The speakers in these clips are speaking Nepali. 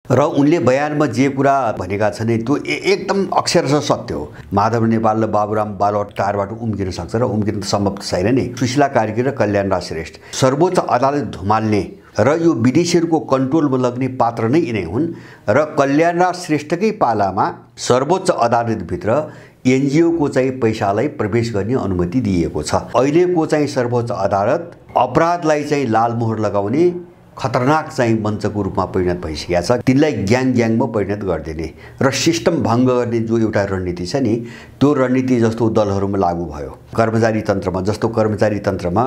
र उनले बयानमा जे कुरा भनेका छन् त्यो एकदम अक्षरशः सत्य हो। माधव नेपाल र बाबुराम बालुवाट टारबाट उम्किन सक्छ र उम्किन त सम्भव छैन नि। सुशीला कार्की र कल्याणराज श्रेष्ठ सर्वोच्च अदालत धुमाल्ने र यो विदेशीहरूको कन्ट्रोलमा लग्ने पात्र नै यिनै हुन् र कल्याणराज श्रेष्ठकै पालामा सर्वोच्च अदालतभित्र एनजिओको चाहिँ पैसालाई प्रवेश गर्ने अनुमति दिएको छ। अहिलेको चाहिँ सर्वोच्च अदालत अपराधलाई चाहिँ लालमोहर लगाउने खतरनाक चाहिँ मञ्चको रूपमा परिणत भइसकेको छ। तिनलाई ग्याङमा परिणत गरिदिने र सिस्टम भङ्ग गर्ने जो एउटा रणनीति छ नि, त्यो रणनीति जस्तो दलहरूमा लागू भयो। कर्मचारी तन्त्रमा जस्तो कर्मचारी तन्त्रमा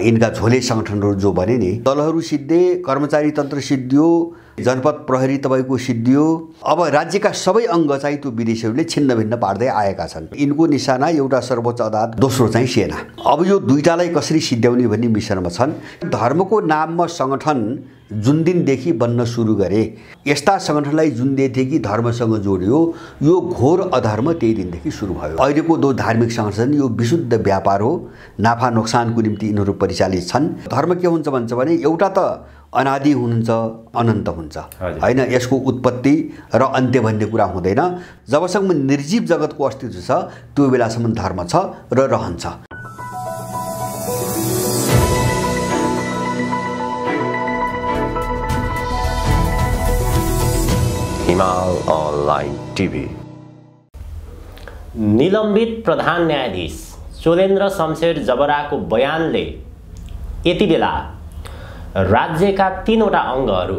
यिनका झोले सङ्गठनहरू जो बने नि, दलहरू सिद्धे, कर्मचारी तन्त्र सिद्धियो, जनपद प्रहरी तपाईँको सिद्धियो। अब राज्यका सबै अङ्ग चाहिँ त्यो विदेशीहरूले छिन्न भिन्न पार्दै आएका छन्। यिनको निशाना एउटा सर्वोच्च अदालत, दोस्रो चाहिँ सेना। अब यो दुईटालाई कसरी सिद्ध्याउने भन्ने मिसनमा छन्। धर्मको नाममा सङ्गठन जुन दिनदेखि बन्न सुरु गरे, यस्ता सङ्गठनलाई जुन दिनदेखि धर्मसँग जोडियो, यो घोर अधर्म त्यही दिनदेखि सुरु भयो। अहिलेको दो धार्मिक सङ्गठन यो विशुद्ध व्यापार हो, नाफा नोक्सानको निम्ति यिनीहरू परिचालित छन्। धर्म के हुन्छ भन्छ भने एउटा त अनादि हुनुहुन्छ, अनन्त हुन्छ हैन, यसको उत्पत्ति र अन्त्य भन्ने कुरा हुँदैन। जबसम्म निर्जीव जगतको अस्तित्व छ त्यो बेलासम्म धर्म छ र रहन्छ। हिमाल अनलाइन टिभी। निलम्बित प्रधान न्यायाधीश चोलेन्द्र शमशेर जबराको बयानले यति बेला राज्यका तीनवटा अङ्गहरू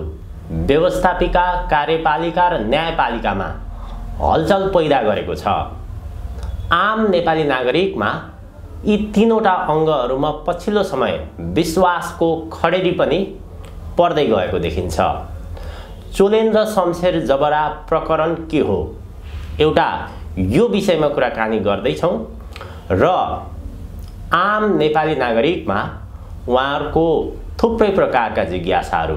व्यवस्थापिका, कार्यपालिका र न्यायपालिकामा हलचल पैदा गरेको छ। आम नेपाली नागरिकमा यी तीनवटा अङ्गहरूमा पछिल्लो समय विश्वासको खडेरी पनि पर्दै गएको देखिन्छ। चोलेन्द्र शमशेर जबरा प्रकरण के हो, एउटा यो विषयमा कुराकानी गर्दैछौँ र आम नेपाली नागरिकमा उहाँहरूको थुप्रै प्रकारका जिज्ञासाहरू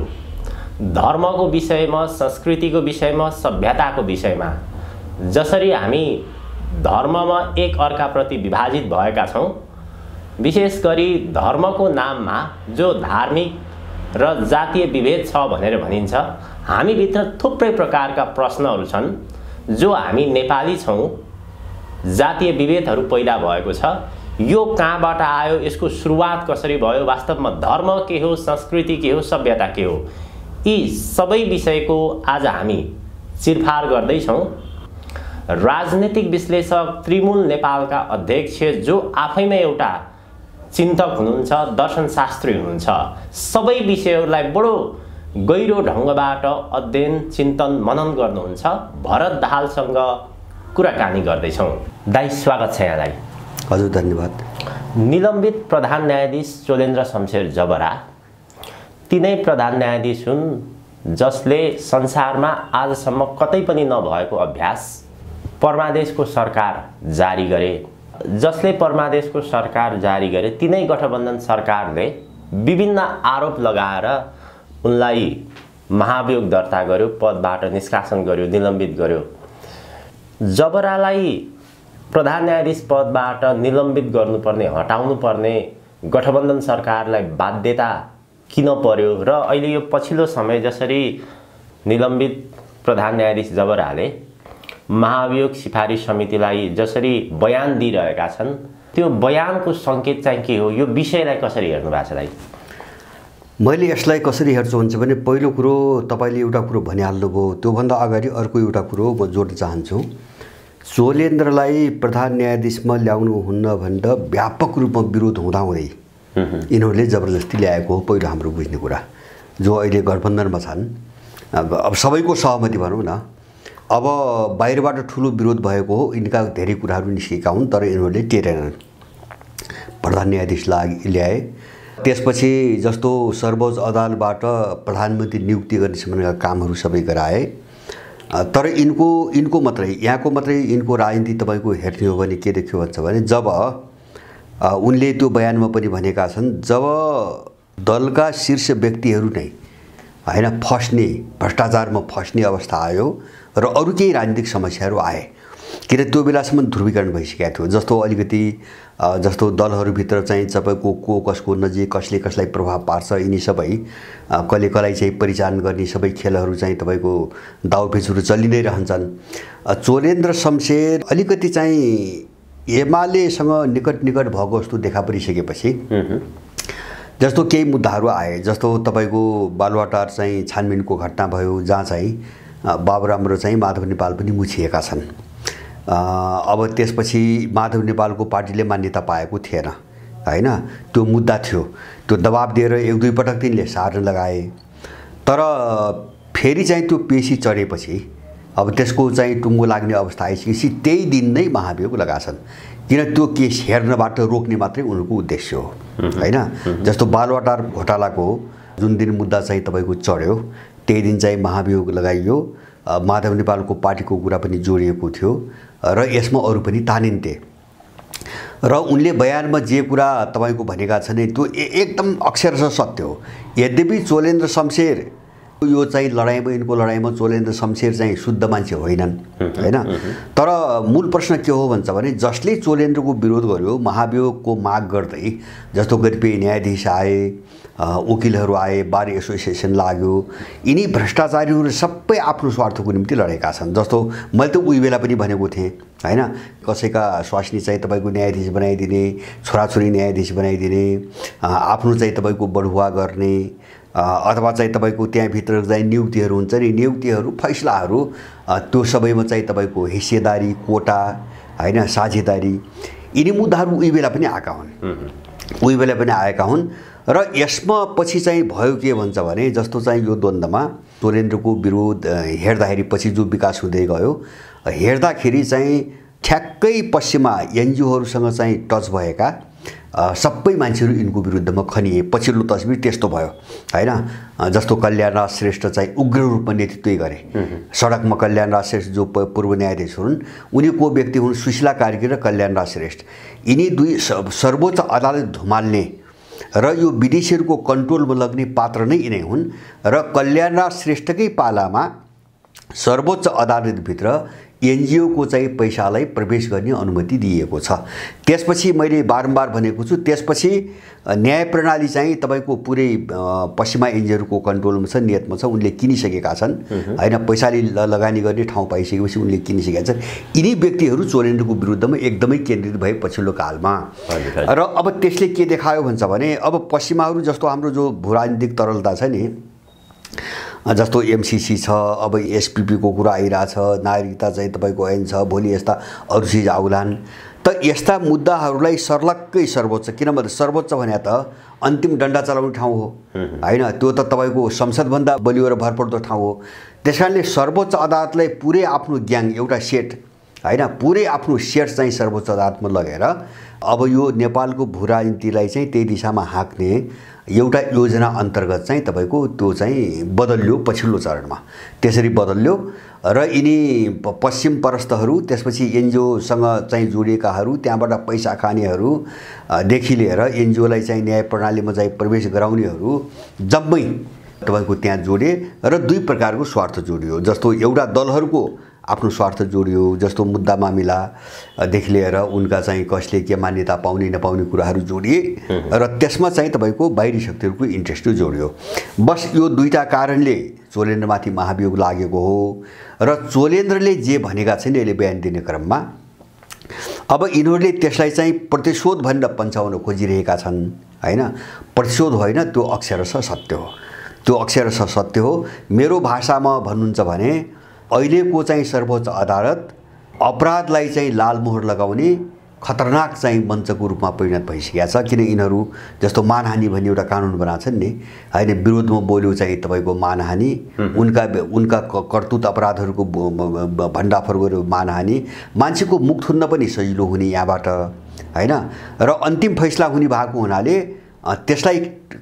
धर्मको विषयमा, संस्कृतिको विषयमा, सभ्यताको विषयमा, जसरी हामी धर्ममा एक अर्काप्रति विभाजित भएका छौँ, विशेष गरी धर्मको नाममा जो धार्मिक र जातीय विभेद छ भनेर भनिन्छ, हामीभित्र थुप्रै प्रकारका प्रश्नहरू छन् जो हामी नेपाली छौँ, जातीय विभेदहरू पैदा भएको छ। यो कहाँबाट आयो, यसको सुरुवात कसरी भयो, वास्तवमा धर्म के हो, संस्कृति के हो, सभ्यता के हो, यी सबै विषयको आज हामी चिरफार गर्दैछौँ। राजनीतिक विश्लेषक त्रिमूल नेपालका अध्यक्ष जो आफैमा एउटा चिन्तक हुनुहुन्छ, दर्शनशास्त्री हुनुहुन्छ, सबै विषयहरूलाई बडो गहिरो ढङ्गबाट अध्ययन, चिन्तन, मनन गर्नुहुन्छ, भरत दाहालसँग कुराकानी गर्दैछौँ। दाइ, स्वागत छ यहाँलाई। हजुर, धन्यवाद। निलम्बित प्रधान न्यायाधीश चोलेन्द्र शमशेर जबरा तिनै प्रधान न्यायाधीश हुन् जसले संसारमा आजसम्म कतै पनि नभएको अभ्यास परमादेशको सरकार जारी गरे। जसले परमादेशको सरकार जारी गरे, तिनै गठबन्धन सरकारले विभिन्न आरोप लगाएर उनलाई महाभियोग दर्ता गर्यो, पदबाट निष्कासन गर्यो, निलम्बित गर्यो। जबरालाई प्रधान न्यायाधीश पदबाट निलम्बित गर्नुपर्ने, हटाउनुपर्ने गठबन्धन सरकारलाई बाध्यता किन पर्यो र अहिले यो पछिल्लो समय जसरी निलम्बित प्रधान न्यायाधीश जबराले महाभियोग सिफारिस समितिलाई जसरी बयान दिइरहेका छन्, त्यो बयानको सङ्केत चाहिँ के हो, यो विषयलाई कसरी हेर्नु भएको छ दाइ? मैले यसलाई कसरी हेर्छु भन्छ भने, पहिलो कुरो तपाईँले एउटा कुरो भनिहाल्नुभयो, त्योभन्दा अगाडि अर्को एउटा कुरो म जोड्न चाहन्छु। चोलेन्द्रलाई प्रधान न्यायाधीशमा ल्याउनु हुन्न भनेर व्यापक रूपमा विरोध हुँदाहुँदै यिनीहरूले जबरजस्ती ल्याएको हो, पहिलो हाम्रो बुझ्ने कुरा। जो अहिले गठबन्धनमा छन्, अब सबैको सहमति भनौँ न, अब बाहिरबाट ठुलो विरोध भएको हो, यिनका धेरै कुराहरू निस्केका हुन्, तर यिनीहरूले टेरेनन्। प्रधान न्यायाधीशलाई ल्याए, त्यसपछि जस्तो सर्वोच्च अदालतबाट प्रधानमन्त्री नियुक्ति गर्ने सम्बन्धका कामहरू सबै गराए। तर यिनको मात्रै, यहाँको मात्रै यिनको राजनीति तपाईँको हेर्ने हो भने के देख्यो भन्छ भने, जब उनले त्यो बयानमा पनि भनेका छन्, जब दलका शीर्ष व्यक्तिहरू नै हैन फस्ने, भ्रष्टाचारमा फस्ने अवस्था आयो र अरू केही राजनीतिक समस्याहरू आए, किन त्यो बेलासम्म ध्रुवीकरण भइसकेको थियो। जस्तो अलिकति जस्तो दलहरूभित्र चाहिँ तपाईँको को कसको नजिक कसले कसलाई प्रभाव पार्छ यिनी सबै कसले कसलाई चाहिँ परिचालन गर्ने सबै खेलहरू चाहिँ तपाईँको दाउपेचहरू चलि नै रहन्छन्। चोलेन्द्र शमशेर अलिकति चाहिँ एमालेसँग निकट भएको जस्तो देखा परिसकेपछि जस्तो केही मुद्दाहरू आए, जस्तो तपाईँको बालुवाटार चाहिँ छानबिनको घटना भयो जहाँ चाहिँ बाबुराम र चाहिँ माधव नेपाल पनि मुछिएका छन्। अब त्यसपछि माधव नेपालको पार्टीले मान्यता पाएको थिएन हैन, त्यो मुद्दा थियो। त्यो दबाब दिएर एक दुई पटक तिनले सार्न लगाए, तर फेरि चाहिँ त्यो पेशी चढेपछि अब त्यसको चाहिँ टुङ्गो लाग्ने अवस्था आइसकेपछि त्यही दिन नै महाभियोग लगाछन्। किन त्यो केस हेर्नबाट रोक्ने मात्रै उनको उद्देश्य हो हैन। जस्तो बालुवाटार घोटालाको जुन दिन मुद्दा चाहिँ तपाईँको चढ्यो त्यही दिन चाहिँ महाभियोग लगाइयो। माधव नेपालको पार्टीको कुरा पनि जोडिएको थियो र यसमा अरू पनि तानिन्थे र उनले बयानमा जे कुरा तपाईँको भनेका छन् त्यो एकदम अक्षरशः सत्य हो। यद्यपि चोलेन्द्र शमशेर यो चाहिँ लडाइँमा यिनको लडाइँमा चोलेन्द्र शमशेर चाहिँ शुद्ध मान्छे होइनन् हैन, तर मूल प्रश्न के हो भन्छ भने जसले चोलेन्द्रको विरोध गर्यो महाभियोगको माग गर्दै, जस्तो कतिपय न्यायाधीश आए, वकिलहरू आए, बार एसोसिएसन लाग्यो, यिनी भ्रष्टाचारीहरू सबै आफ्नो स्वार्थको निम्ति लडेका छन्। जस्तो मैले त उही बेला पनि भनेको थिएँ हैन, कसैका स्वास्नी चाहिँ तपाईँको न्यायाधीश बनाइदिने, छोराछोरी न्यायाधीश बनाइदिने, आफ्नो चाहिँ तपाईँको बढुवा गर्ने, अथवा चाहिँ तपाईँको त्यहाँभित्र चाहिँ नियुक्तिहरू हुन्छ नि, नियुक्तिहरू फैसलाहरू त्यो सबैमा चाहिँ तपाईँको हिस्सेदारी, कोटा हैन, साझेदारी, यिनी मुद्दाहरू उही बेला पनि आएका हुन्, उही बेला पनि आएका हुन्। र यसमा पछि चाहिँ भयो के भन्छ भने जस्तो चाहिँ यो द्वन्द्वमा चोलेन्द्रको विरोध हेर्दाखेरि पछि जो विकास हुँदै गयो, हेर्दाखेरि चाहिँ ठ्याक्कै पश्चिममा एनजिओहरूसँग चाहिँ टच भएका सबै मान्छेहरू यिनको विरुद्धमा खनिए। पछिल्लो तस्बिर त्यस्तो भयो हैन। जस्तो कल्याणराज श्रेष्ठ चाहिँ उग्र रूपमा नेतृत्व गरे सडकमा। कल्याणराज श्रेष्ठ जो पूर्व न्यायाधीश हुन् उनी को व्यक्ति हुन्, सुशीला कार्की र कल्याणराज श्रेष्ठ। यिनी दुई सर्वोच्च अदालत धुमाल्ने र यो विदेशीहरूको कन्ट्रोलमा लग्ने पात्र नै यिनै हुन्। र कल्याणराज श्रेष्ठकै पालामा सर्वोच्च अदालतभित्र एनजिओको चाहिँ पैसालाई प्रवेश गर्ने अनुमति दिएको छ। त्यसपछि मैले बारम्बार भनेको छु, त्यसपछि न्याय प्रणाली चाहिँ तपाईँको पुरै पश्चिमा एनजिओहरूको कन्ट्रोलमा छ, नियतमा छ, उनले किनिसकेका छन् हैन। पैसाले लगानी गर्ने ठाउँ पाइसकेपछि उनले किनिसकेका छन्। यिनी व्यक्तिहरू चोलेन्द्रको विरुद्धमा एकदमै केन्द्रित भए पछिल्लो कालमा। र अब त्यसले के देखायो भन्छ भने अब पश्चिमाहरू जस्तो हाम्रो जो भूराजनीतिक तरलता छ नि, जस्तो एमसीसी छ, अब एसपीपीको कुरा आइरहेछ, नागरिकता चाहिँ तपाईँको ऐन छ, भोलि यस्ता अरू चिज आउलान्। त यस्ता मुद्दाहरूलाई सर्लक्कै सर्वोच्च, किनभने सर्वोच्च भने त अन्तिम डन्डा चलाउने ठाउँ हो हैन, त्यो त तपाईँको संसदभन्दा बलियो र भरपर्दो ठाउँ हो। त्यसकारणले सर्वोच्च अदालतलाई पुरै आफ्नो ग्याङ, एउटा सेट हैन, पुरै आफ्नो सेट चाहिँ सर्वोच्च अदालतमा लगेर अब यो नेपालको भू राजनीतिलाई चाहिँ त्यही दिशामा हाँक्ने एउटा योजना अन्तर्गत चाहिँ तपाईँको त्यो चाहिँ बदल्यो पछिल्लो चरणमा। त्यसरी बदल्यो र यिनी पश्चिम परस्थहरू, त्यसपछि एनजिओसँग चाहिँ जोडिएकाहरू, त्यहाँबाट पैसा खानेहरूदेखि लिएर एनजिओलाई चाहिँ न्याय प्रणालीमा चाहिँ प्रवेश गराउनेहरू जम्मै तपाईँको त्यहाँ जोडे र दुई प्रकारको स्वार्थ जोडियो। जस्तो एउटा दलहरूको आफ्नो स्वार्थ जोडियो, जस्तो मुद्दा मामिलादेखि लिएर उनका चाहिँ कसले के मान्यता पाउने नपाउने कुराहरू जोडिए र त्यसमा चाहिँ तपाईँको बाहिरी शक्तिहरूको इन्ट्रेस्ट जोडियो। बस यो दुईटा कारणले चोलेन्द्रमाथि महाभियोग लागेको हो। र चोलेन्द्रले जे भनेका छन् अहिले बयान दिने क्रममा अब यिनीहरूले त्यसलाई चाहिँ प्रतिशोध भनेर पन्छाउन खोजिरहेका छन् हैन। प्रतिशोध होइन, त्यो अक्षरशः सत्य हो, त्यो अक्षरशः सत्य हो। मेरो भाषामा भन्नुहुन्छ भने अहिलेको चाहिँ सर्वोच्च अदालत अपराधलाई चाहिँ लालमोहर लगाउने खतरनाक चाहिँ मञ्चको रूपमा परिणत भइसकेको छ। किन यिनीहरू जस्तो मानहानि भन्ने एउटा कानुन बनाएको छन् नि हैन, विरोधमा बोल्यो चाहिँ तपाईँको मानहानि, उनका कर्तुत अपराधहरूको भण्डाफोर गर्यो मानहानि, मान्छेको मुख थुन्न पनि सजिलो हुने यहाँबाट हैन। र अन्तिम फैसला हुने भएको हुनाले त्यसलाई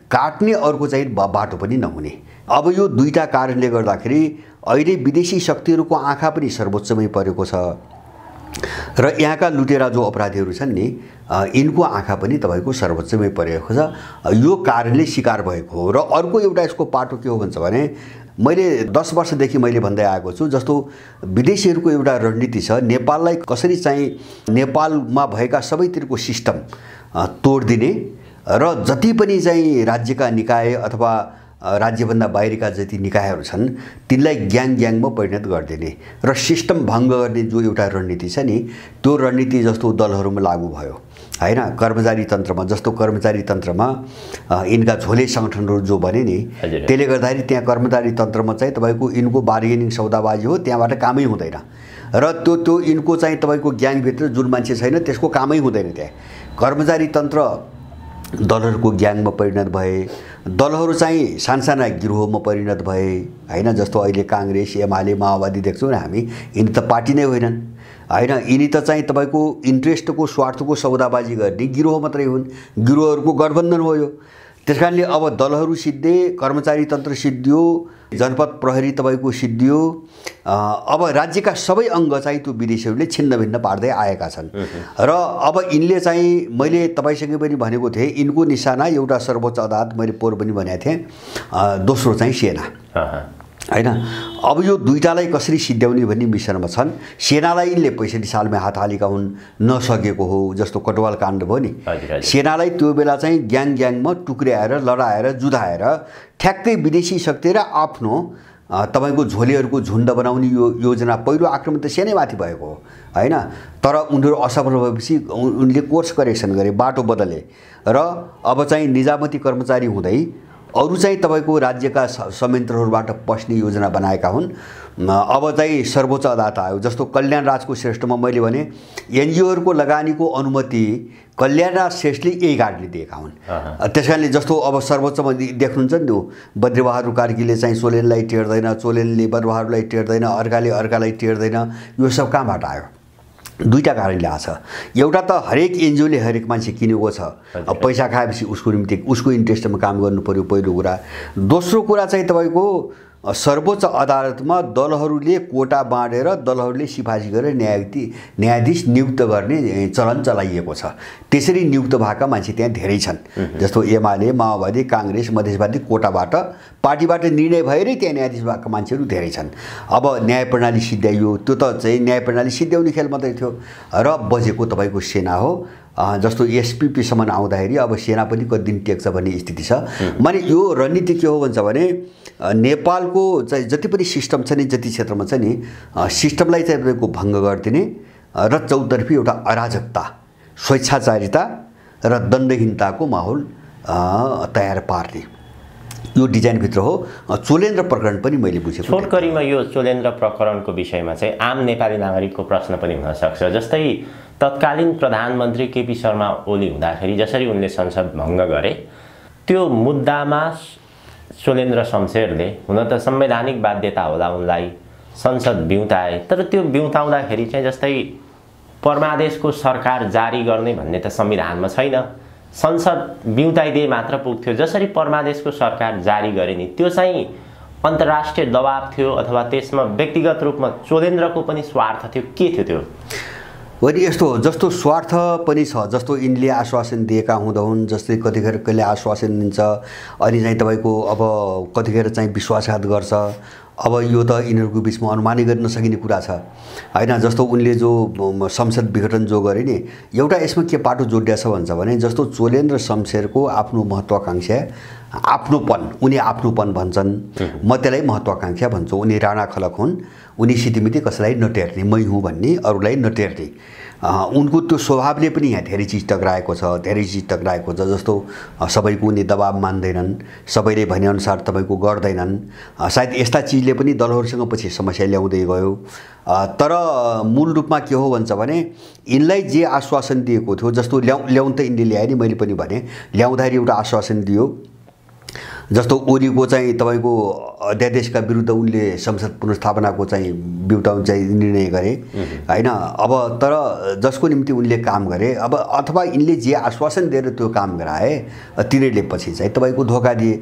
काट्ने अर्को चाहिँ बाटो पनि नहुने। अब यो दुईटा कारणले गर्दाखेरि अहिले विदेशी शक्तिहरूको आँखा पनि सर्वोच्चमै परेको छ र यहाँका लुटेरा जो अपराधीहरू छन् नि यिनको आँखा पनि तपाईँको सर्वोच्चमै परेको छ। यो कारणले शिकार भएको हो। र अर्को एउटा यसको पाटो के हो भन्छ भने मैले 10 वर्षदेखि मैले भन्दै आएको छु जस्तो विदेशीहरूको एउटा रणनीति छ नेपाललाई कसरी चाहिँ नेपालमा भएका सबैतिरको सिस्टम तोड्दिने र जति पनि चाहिँ राज्यका निकाय अथवा राज्यभन्दा बाहिरका जति निकायहरू छन् तिनलाई ग्याङमा परिणत गरिदिने र सिस्टम भङ्ग गर्ने जो एउटा रणनीति छ नि त्यो रणनीति जस्तो दलहरूमा लागू भयो हैन। कर्मचारी तन्त्रमा जस्तो कर्मचारी तन्त्रमा यिनका झोले सङ्गठनहरू जो बने नि त्यसले गर्दाखेरि त्यहाँ कर्मचारी तन्त्रमा चाहिँ तपाईँको यिनको बार्गेनिङ सौदाबाजी हो, त्यहाँबाट कामै हुँदैन र त्यो यिनको चाहिँ तपाईँको ग्याङभित्र जुन मान्छे छैन त्यसको कामै हुँदैन। त्यहाँ कर्मचारी तन्त्र दलहरूको ग्याङमा परिणत भए, दलहरू चाहिँ सानसाना गिरोहमा परिणत भए हैन। जस्तो अहिले काङ्ग्रेस एमाले माओवादी देख्छौँ हामी, यिनी त पार्टी नै होइनन् हैन। यिनी त चाहिँ तपाईँको इन्ट्रेस्टको स्वार्थको सौदाबाजी गर्ने गिरोह मात्रै हुन्, गिरोहहरूको गठबन्धन हो यो। त्यस कारणले अब दलहरू सिद्धे, कर्मचारी तन्त्र सिद्धियो, जनपद प्रहरी तपाईँको सिद्धियो। अब राज्यका सबै अङ्ग चाहिँ त्यो विदेशीहरूले छिन्नभिन्न पार्दै आएका छन् र अब यिनले चाहिँ मैले तपाईँसँग पनि भनेको थिएँ यिनको निशाना एउटा सर्वोच्च अदालत मैले पोहोर पनि भनेको थिएँ, दोस्रो चाहिँ सेना हैन। अब यो दुईटालाई कसरी सिद्ध्याउने भन्ने मिसनमा छन्। सेनालाई यिनले 65 सालमा हात हालेका हुन्, नसकेको हो जस्तो कटवाल काण्ड भयो नि। सेनालाई त्यो बेला चाहिँ ग्याङमा टुक्र्याएर लडाएर जुधाएर ठ्याक्कै विदेशी शक्ति र आफ्नो तपाईँको झोलेहरूको झुन्ड बनाउने यो योजना पहिलो आक्रमण त सेनैमाथि भएको हो हैन। तर उनीहरू असफल भएपछि उनले कोर्स करेक्सन गरे, बाटो बदले र अब चाहिँ निजामती कर्मचारी हुँदै अरू चाहिँ तपाईँको राज्यका संयन्त्रहरूबाट पस्ने योजना बनाएका हुन्। अब चाहिँ सर्वोच्च अदालत आयो जस्तो कल्याण राजको श्रेष्ठमा मैले भने एनजिओहरूको लगानीको अनुमति कल्याण राज श्रेष्ठले यही गाडीले दिएका हुन्। त्यस कारणले जस्तो अब सर्वोच्चमा देख्नुहुन्छ नि त्यो बद्रीबहादुर कार्कीले चाहिँ सोलेनलाई टेर्दैन, सोलेनले बद्रबहादुरलाई टेर्दैन, अर्कालाई टेर्दैन, यो सब कहाँबाट आयो? दुईटा कारणले आछ। एउटा त हरेक एनजिओले हरेक मान्छे किनेको छ, अब पैसा खाएपछि उसको निम्ति उसको इन्ट्रेस्टमा काम गर्नु पर्यो पहिलो कुरा। दोस्रो कुरा चाहिँ तपाईँको सर्वोच्च अदालतमा दलहरूले कोटा बाँडेर दलहरूले सिफारिस गरेर न्यायाधीश नियुक्त गर्ने चलन चलाइएको छ। त्यसरी नियुक्त भएका मान्छे त्यहाँ धेरै छन्। जस्तो एमाले माओवादी काङ्ग्रेस मधेसवादी कोटाबाट पार्टीबाट निर्णय भएरै त्यहाँ न्यायाधीश भएका मान्छेहरू धेरै छन्। अब न्याय प्रणाली सिद्ध्याइयो, त्यो त चाहिँ न्याय प्रणाली सिद्ध्याउने खेल मात्रै थियो र बजेको तपाईँको सेना हो। जस्तो एसपिपीसम्म आउँदाखेरि अब सेना पनि कति दिन टेक्छ भन्ने स्थिति छ। माने यो रणनीति के हो भन्छ भने नेपालको चाहिँ जति पनि सिस्टम छ नि, जति क्षेत्रमा छ नि, सिस्टमलाई चाहिँ तपाईँको भङ्ग गरिदिने र चौतर्फी एउटा अराजकता, स्वेच्छाचारिता र दण्डहीनताको माहौल तयार पार्ने यो डिजाइनभित्र हो। चोलेन्द्र प्रकरण पनि मैले बुझेको छोटकरीमा यो चोलेन्द्र प्रकरणको विषयमा चाहिँ आम नेपाली नागरिकको प्रश्न पनि हुन सक्छ। जस्तै तत्कालीन प्रधानमन्त्री केपी शर्मा ओली हुँदाखेरि जसरी उनले संसद भङ्ग गरे, त्यो मुद्दामा चोलेन्द्र शमशेरले हुन त संवैधानिक बाध्यता होला उनलाई संसद बिउताए, तर त्यो बिउताउँदाखेरि चाहिँ जस्तै परमादेशको सरकार जारी गर्ने भन्ने त संविधानमा छैन, संसद बिउताइदिए मात्र पुग्थ्यो। जसरी परमादेशको सरकार जारी गरे नि त्यो चाहिँ अन्तर्राष्ट्रिय दबाब थियो अथवा त्यसमा व्यक्तिगत रूपमा चोलेन्द्रको पनि स्वार्थ थियो, के थियो त्यो? वरि यस्तो जस्तो स्वार्थ पनि छ। जस्तो यिनले आश्वासन दिएका हुँदा हुन्, जस्तै कतिखेर कहिले आश्वासन दिन्छ अनि चाहिँ तपाईँको अब कतिखेर चाहिँ विश्वासघात गर्छ। अब यो त यिनीहरूको बिचमा अनुमानै गर्न नसकिने कुरा छ हैन। जस्तो उनले जो संसद विघटन जो गरे नि, एउटा यसमा के पाटो जोडिया छ भन्छ भने जस्तो चोलेन्द्र शमशेरको आफ्नो महत्त्वाकांक्षा आफ्नोपन, उनी आफ्नोपन भन्छन्, म त्यसलाई महत्त्वाकांक्षा भन्छु। उनी राणा खलक हुन्, उनी सितिमिति कसैलाई नटेर्ने, मै हुँ भन्ने, अरूलाई नटेर्ने। उनको त्यो स्वभावले पनि यहाँ धेरै चिज टक्राएको छ। जस्तो सबैको उनी दबाब मान्दैनन्, सबैले भनेअनुसार तपाईँको गर्दैनन्। सायद यस्ता चिजले पनि दलहरूसँग पछि समस्या ल्याउँदै गयो। तर मूल रूपमा के हो भन्छ भने यिनलाई जे आश्वासन दिएको थियो, जस्तो ल्याउन त यिनले ल्याए नि, मैले पनि भने ल्याउँदाखेरि एउटा आश्वासन दियो। जस्तो ओलीको चाहिँ तपाईँको अध्यादेशका विरुद्ध उनले संसद पुनर्स्थापनाको चाहिँ बिउताउन चाहिँ निर्णय गरे हैन। अब तर जसको निम्ति उनले काम गरे, अब अथवा यिनले जे आश्वासन दिएर त्यो काम गराए, तिनीहरूले पछि चाहिँ तपाईँको धोका दिए।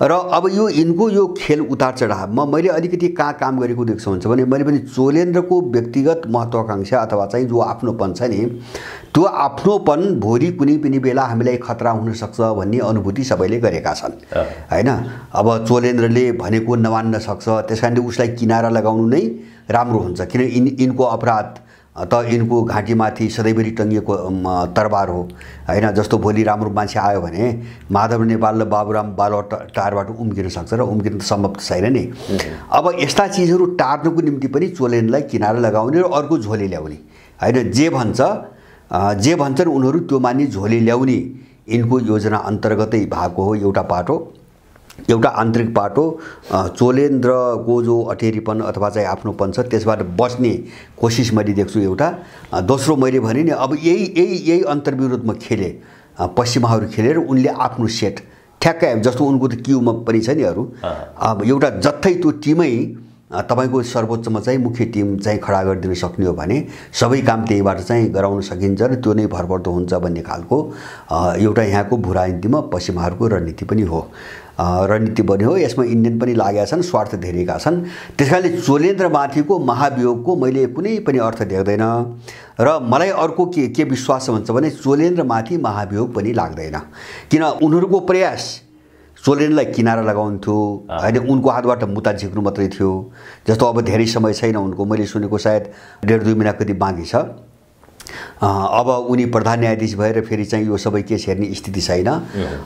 र अब यिनको यो खेल उतार चढावमा मैले अलिकति कहाँ काम गरेको देख्छु हुन्छ भने मैले पनि चोलेन्द्रको व्यक्तिगत महत्त्वाकांक्षा अथवा चाहिँ जो आफ्नोपन छ नि त्यो आफ्नोपन भोलि कुनै पनि बेला हामीलाई खतरा हुनसक्छ भन्ने अनुभूति सबैले गरेका छन् हैन। अब चोलेन्द्रले भनेको नमान्न सक्छ, त्यसकारणले उसलाई किनारा लगाउनु नै राम्रो हुन्छ, किन यिनको अपराध त यिनको घाँटीमाथि सधैँभरि टङ्गिएको तरबार हो हैन। जस्तो भोलि राम्रो मान्छे आयो भने माधव नेपाल र बाबुराम बालुवाटारबाट उम्किन सक्छ र उम्किन त सम्भव छैन नि। अब यस्ता चिजहरू टार्नुको निम्ति पनि चोलेन्द्रलाई किनारा लगाउने र अर्को झोली ल्याउने हैन। जे भन्छन् उनीहरू त्यो मानि झोली ल्याउने यिनको योजना अन्तर्गतै भएको हो। एउटा आन्तरिक पाटो चोलेन्द्रको जो अटेरीपन अथवा चाहिँ आफ्नोपन छ त्यसबाट बस्ने कोसिस मैले देख्छु एउटा। दोस्रो मैले भने नि अब यही अन्तर्विरोधमा खेले पश्चिमाहरू खेलेर उनले आफ्नो सेट ठ्याक्कै जस्तो उनको त क्युमा पनि छ नि अरू। अब एउटा जत्थै त्यो टिमै तपाईको सर्वोच्चमा चाहिँ मुख्य टिम चाहिँ खडा गरिदिन सक्ने हो भने सबै काम त्यहीबाट चाहिँ गराउन सकिन्छ र त्यो नै भरपर्दो हुन्छ भन्ने खालको एउटा यहाँको भू राजनीतिमा पश्चिमाहरूको रणनीति पनि हो, रणनीति बन्यो हो। यसमा इन्डियन पनि लागेका छन्, स्वार्थ धेरैका छन्। त्यसकारणले चोलेन्द्रमाथिको महाभियोगको मैले कुनै पनि अर्थ देख्दैन र मलाई अर्को के विश्वास भन्छ भने चोलेन्द्रमाथि महाभियोग पनि लाग्दैन, किन उनीहरूको प्रयास चोलेन्द्रलाई किनारा लगाउनु थियो हैन। उनको हातबाट मुद्दा झिक्नु मात्रै थियो। जस्तो अब धेरै समय छैन उनको, मैले सुनेको सायद 1.5-2 महिना कति बाँकी छ। अब उनी प्रधान न्यायाधीश भएर फेरि चाहिँ यो सबै केस हेर्ने स्थिति छैन।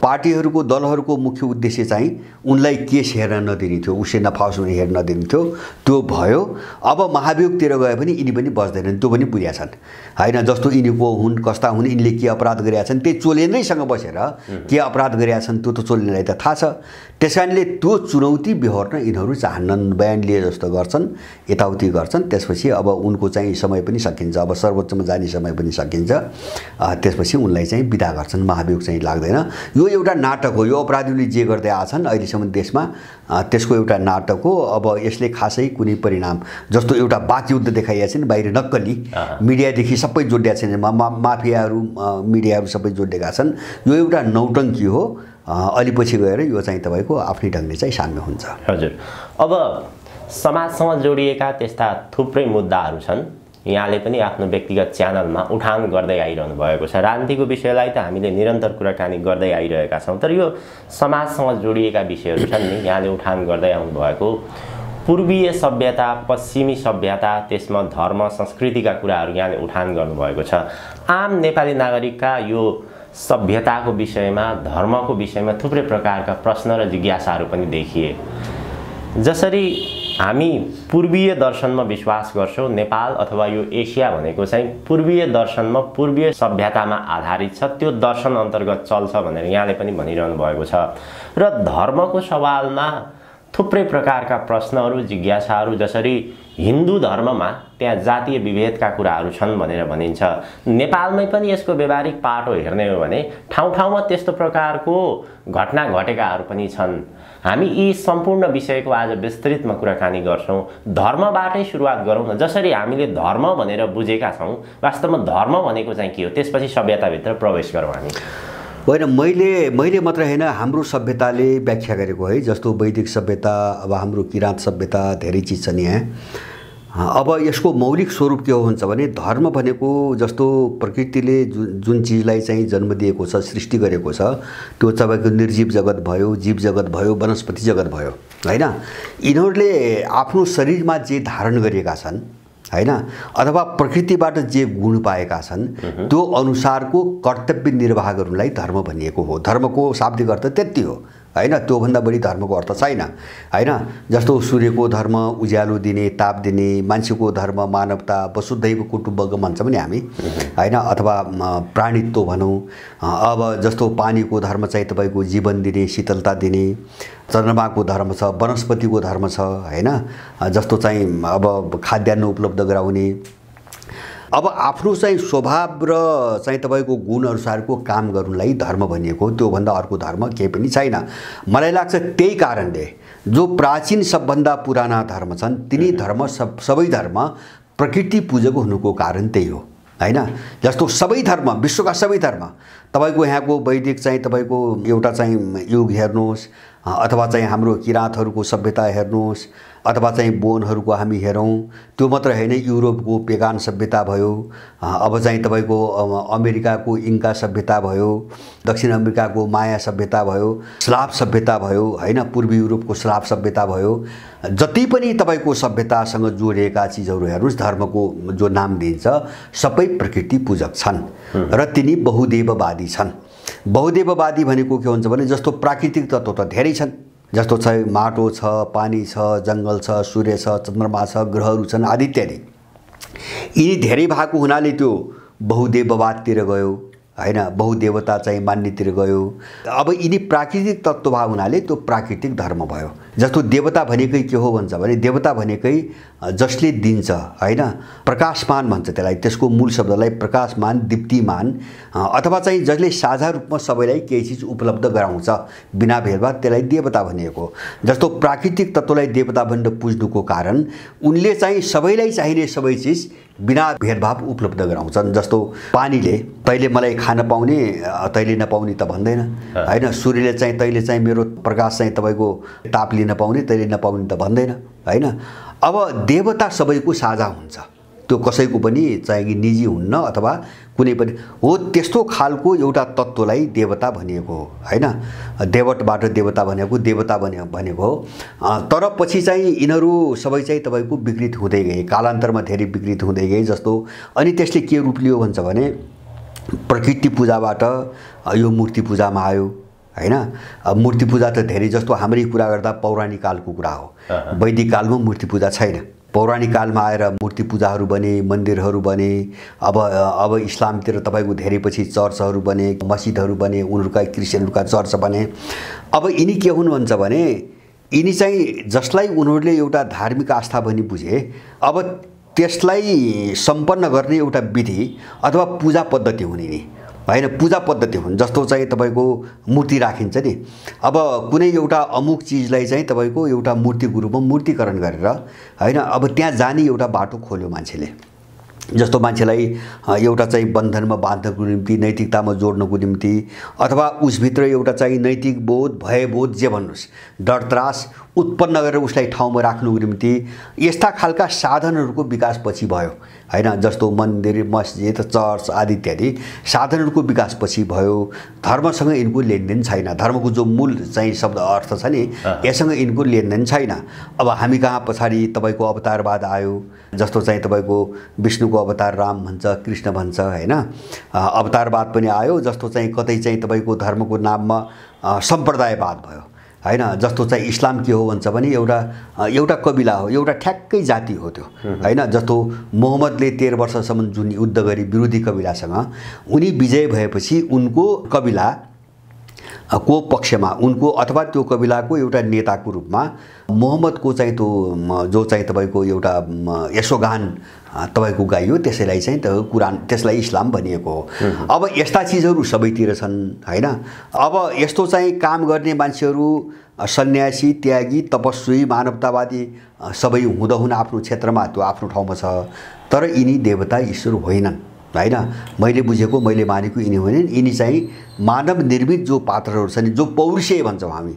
पार्टीहरूको दलहरूको मुख्य उद्देश्य चाहिँ उनलाई केस हेर्न नदिने थियो, उसले नफाओस् भने हेर्न नदिने थियो, त्यो भयो। अब महाभियोगतिर गए पनि यिनी पनि बस्दैनन्, त्यो पनि बुझ्या छन् हैन। जस्तो यिनीको हुन् कस्ता हुन्, यिनले के अपराध गरेका छन् त्यही चोलेन्द्रैसँग बसेर के अपराध गरेका छन् त्यो त चोलेन्द्रलाई त थाहा छ। त्यसकारणले त्यो चुनौती बिहोर्न यिनीहरू चाहन्नन्, बयान लिए जस्तो गर्छन्, यताउति गर्छन्। त्यसपछि अब उनको चाहिँ समय पनि सकिन्छ, अब सर्वोच्चमा जाने समय पनि सकिन्छ। त्यसपछि उनलाई चाहिँ बिदा गर्छन्, महाभियोग चाहिँ लाग्दैन। यो एउटा नाटक हो, यो अपराधीले जे गर्दै आछन् अहिलेसम्म देशमा त्यसको एउटा नाटक हो। अब यसले खासै कुनै परिणाम जस्तो एउटा वाकयुद्ध देखाइएको छ नि बाहिर नक्कली मिडियादेखि सबै जोडिया छन्, माफियाहरू मिडियाहरू सबै जोडिएका छन्। यो एउटा नौटङ्की हो। अलि पछि गएर यो चाहिँ तपाईको आफ्नै ढङ्गले चाहिँ साम्य हुन्छ। हजुर, अब समाजसँग जोडिएका त्यस्ता थुप्रै मुद्दाहरू छन्, यहाँले पनि आफ्नो व्यक्तिगत च्यानलमा उठान गर्दै आइरहनु भएको छ। राजनीतिको विषयलाई त हामीले निरन्तर कुराकानी गर्दै आइरहेका छौँ, तर यो समाजसँग जोडिएका विषयहरू छन् नि, यहाँले उठान गर्दै आउनुभएको पूर्वीय सभ्यता, पश्चिमी सभ्यता, त्यसमा धर्म संस्कृतिका कुराहरू यहाँले उठान गर्नुभएको छ। आम नेपाली नागरिकका यो सभ्यताको विषयमा, धर्मको विषयमा थुप्रै प्रकारका प्रश्न र जिज्ञासाहरू पनि देखिए। जसरी हामी पूर्वीय दर्शनमा विश्वास गर्छौँ, नेपाल अथवा यो एसिया भनेको चाहिँ पूर्वीय दर्शनमा, पूर्वीय सभ्यतामा आधारित छ, त्यो दर्शन अन्तर्गत चल्छ भनेर यहाँले पनि भनिरहनु भएको छ। र धर्मको सवालमा थुप्रै प्रकारका प्रश्नहरू, जिज्ञासाहरू, जसरी हिन्दू धर्ममा त्यहाँ जातीय विभेदका कुराहरू छन् भनेर भनिन्छ, नेपालमै पनि यसको व्यवहारिक पाटो हेर्ने हो भने ठाउँ ठाउँमा त्यस्तो प्रकारको घटना घटेकाहरू पनि छन्। हामी यी सम्पूर्ण विषयको आज विस्तृतमा कुराकानी गर्छौँ। धर्मबाटै सुरुवात गरौँ न। जसरी हामीले धर्म भनेर बुझेका छौँ, वास्तवमा धर्म भनेको चाहिँ के हो, त्यसपछि सभ्यताभित्र प्रवेश गरौँ हामी। होइन, मैले मात्र होइन, हाम्रो सभ्यताले व्याख्या गरेको है। जस्तो वैदिक सभ्यता, अब हाम्रो किराँत सभ्यता, धेरै चिज छन् यहाँ। अब यसको मौलिक स्वरूप के हो हुन्छ भने धर्म भनेको जस्तो प्रकृतिले जुन चिजलाई चाहिँ जन्म दिएको छ, सृष्टि गरेको छ, त्यो तपाईँको निर्जीव जगत भयो, जीव जगत भयो, वनस्पति जगत भयो हैन। यिनीहरूले आफ्नो शरीरमा जे धारण गरेका छन् हैन, अथवा प्रकृतिबाट जे गुण पाएका छन्, त्यो अनुसारको कर्तव्य निर्वाह गर्नुलाई धर्म भनिएको हो। धर्मको शाब्दिक अर्थ त्यति हो हैन, त्योभन्दा बढी धर्मको अर्थ छैन हैन। जस्तो सूर्यको धर्म उज्यालो दिने, ताप दिने, मान्छेको धर्म मानवता, वसुधैव कुटुम्बकम भन्छौँ नि हामी हैन, अथवा प्राणित्व भनौँ। अब जस्तो पानीको धर्म चाहिँ तपाईँको जीवन दिने, शीतलता दिने, चन्द्रमाको धर्म छ, वनस्पतिको धर्म छ हैन, जस्तो चाहिँ अब खाद्यान्न उपलब्ध गराउने। अब आफ्नो चाहिँ स्वभाव र चाहिँ तपाईँको गुण अनुसारको काम गर्नुलाई धर्म भनिएको हो। त्योभन्दा अर्को धर्म केही पनि छैन। मलाई लाग्छ त्यही कारणले जो प्राचीन सबभन्दा पुराना धर्म छन्, तिनी धर्म सबै धर्म प्रकृति पूजक हुनुको कारण त्यही हो हैन। जस्तो सबै धर्म, विश्वका सबै धर्म, तपाईँको यहाँको वैदिक चाहिँ तपाईँको एउटा चाहिँ युग हेर्नुहोस्, अथवा चाहिँ हाम्रो किराँतहरूको सभ्यता हेर्नुहोस्, अथवा चाहिँ बोनहरूको हामी हेरौँ, त्यो मात्र होइन, युरोपको पेगान सभ्यता भयो, अब चाहिँ तपाईँको अमेरिकाको इन्का सभ्यता भयो, दक्षिण अमेरिकाको माया सभ्यता भयो, स्लाभ सभ्यता भयो होइन, पूर्वी युरोपको स्लाभ सभ्यता भयो। जति पनि तपाईँको सभ्यतासँग जोडिएका चिजहरू हेर्नुहोस्, धर्मको जो नाम दिन्छ सबै प्रकृति पूजक छन् र तिनी बहुदेववादी छन्। बहुदेववादी भनेको के हुन्छ भने जस्तो प्राकृतिक तत्त्व त धेरै छन्, जस्तो छ माटो छ, पानी छ, जङ्गल छ, सूर्य छ, चन्द्रमा छ, ग्रहहरू छन् आदि इत्यादि। यिनी धेरै भएको हुनाले त्यो बहुदेववादतिर गयो होइन, बहुदेवता चाहिँ मान्नेतिर गयो। अब यिनी प्राकृतिक तत्त्व भएको हुनाले त्यो प्राकृतिक धर्म भयो। जस्तो देवता भनेकै के हो भन्छ भने देवता भनेकै जसले दिन्छ होइन, प्रकाशमान भन्छ त्यसलाई, त्यसको मूल शब्दलाई प्रकाशमान, दीप्तिमान, अथवा चाहिँ जसले साझा रूपमा सबैलाई केही चिज उपलब्ध गराउँछ बिना भेदभाव, त्यसलाई देवता भनिएको। जस्तो प्राकृतिक तत्त्वलाई देवता भनेर पुज्नुको कारण उनले चाहिँ सबैलाई चाहिने सबै चिज बिना भेदभाव उपलब्ध गराउँछन्। जस्तो पानीले तैँले मलाई खान पाउने तैँले नपाउने त भन्दैन होइन, सूर्यले चाहिँ तैँले चाहिँ मेरो प्रकाश चाहिँ तपाईँको ताप लिन पाउने तैँले नपाउने त भन्दैन होइन। अब देवता सबैको साझा हुन्छ, त्यो कसैको पनि चाहे कि निजी हुन्न अथवा कुनै पनि हो, त्यस्तो खालको एउटा तत्त्वलाई देवता भनिएको हो होइन। देवटबाट देवता भनेको देवता भनेको हो। तर पछि चाहिँ यिनीहरू सबै चाहिँ तपाईँको विकृत हुँदै गए, कालान्तरमा धेरै विकृत हुँदै गए। जस्तो अनि त्यसले के रूप लियो भन्छ भने प्रकृति पूजाबाट यो मूर्ति पूजामा आयो होइन। मूर्ति पूजा त धेरै, जस्तो हाम्रै कुरा गर्दा पौराणिक कालको कुरा हो, वैदिक कालमा मूर्ति पूजा छैन। पौराणिक कालमा आएर मूर्ति पूजाहरू बने, मन्दिरहरू बने। अब इस्लामतिर तपाईँको धेरै पछि चर्चहरू बने, मस्जिदहरू बने, उनीहरूका क्रिस्चियनहरूका चर्च बने। अब यिनी के हुन् भन्छ भने यिनी चाहिँ जसलाई उनीहरूले एउटा धार्मिक आस्था भनी बुझे, अब त्यसलाई सम्पन्न गर्ने एउटा विधि अथवा पूजा पद्धति हुन् यिनी होइन, पूजा पद्धति हुन्। जस्तो चाहिँ तपाईँको मूर्ति राखिन्छ नि, अब कुनै एउटा अमुक चिजलाई चाहिँ तपाईँको एउटा मूर्तिको रूपमा मूर्तिकरण गरेर होइन, अब त्यहाँ जाने एउटा बाटो खोल्यो मान्छेले। जस्तो मान्छेलाई एउटा चाहिँ बन्धनमा बाँध्नको निम्ति, नैतिकतामा जोड्नको निम्ति, अथवा उसभित्र एउटा चाहिँ नैतिक बोध, भयबोध जे भन्नुहोस्, डर त्रास उत्पन्न गरेर उसलाई ठाउँमा राख्नुको निम्ति यस्ता खालका साधनहरूको विकास पछि भयो होइन। जस्तो मन्दिर, मस्जिद, चर्च आदि इत्यादि साधनहरूको विकास पछि भयो। धर्मसँग यिनको लेनदेन छैन, धर्मको जो मूल चाहिँ शब्द अर्थ छ नि यससँग यिनको लेनदेन छैन। अब हामी कहाँ पछाडि तपाईँको अवतारवाद आयो, जस्तो चाहिँ तपाईँको विष्णुको अवतार राम भन्छ, कृष्ण भन्छ होइन, अवतारवाद पनि आयो। जस्तो चाहिँ कतै चाहिँ तपाईँको धर्मको नाममा सम्प्रदायवाद भयो होइन। जस्तो चाहिँ इस्लाम के हो भन्छ भने एउटा कबिला हो, एउटा ठ्याक्कै जाति हो त्यो होइन। जस्तो मोहम्मदले 13 वर्षसम्म जुन युद्ध गरी विरोधी कबिलासँग, उनी विजय भएपछि उनको कबिला को पक्षमा उनको अथवा त्यो कबिलाको एउटा नेताको रूपमा मोहम्मदको चाहिँ त्यो जो चाहिँ तपाईँको एउटा यशोगान तपाईँको गाइयो, त्यसैलाई चाहिँ त्यो कुरान, त्यसलाई इस्लाम भनिएको हो। अब यस्ता चिजहरू सबैतिर छन् होइन। अब यस्तो चाहिँ काम गर्ने मान्छेहरू सन्यासी, त्यागी, तपस्वी, मानवतावादी सबै हुँदहुन् आफ्नो क्षेत्रमा, त्यो आफ्नो ठाउँमा छ। तर यिनी देवता ईश्वर होइनन् होइन। मैले बुझेको, मैले मानेको यिनी होइनन्। यिनी चाहिँ मानव निर्मित जो पात्रहरू छन्, जो पौरुषेय भन्छौँ हामी,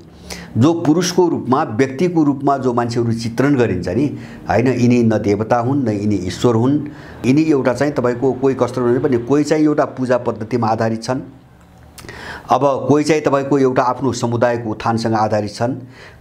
जो पुरुषको रूपमा, व्यक्तिको रूपमा जो मान्छेहरू चित्रण गरिन्छ नि होइन, यिनी न देवता हुन् न यिनी ईश्वर हुन्। यिनी एउटा चाहिँ तपाईँको कोही कस्तो हुने पनि, कोही चाहिँ एउटा पूजा पद्धतिमा आधारित छन्, अब कोही चाहिँ तपाईँको एउटा आफ्नो समुदायको उत्थानसँग आधारित छन्,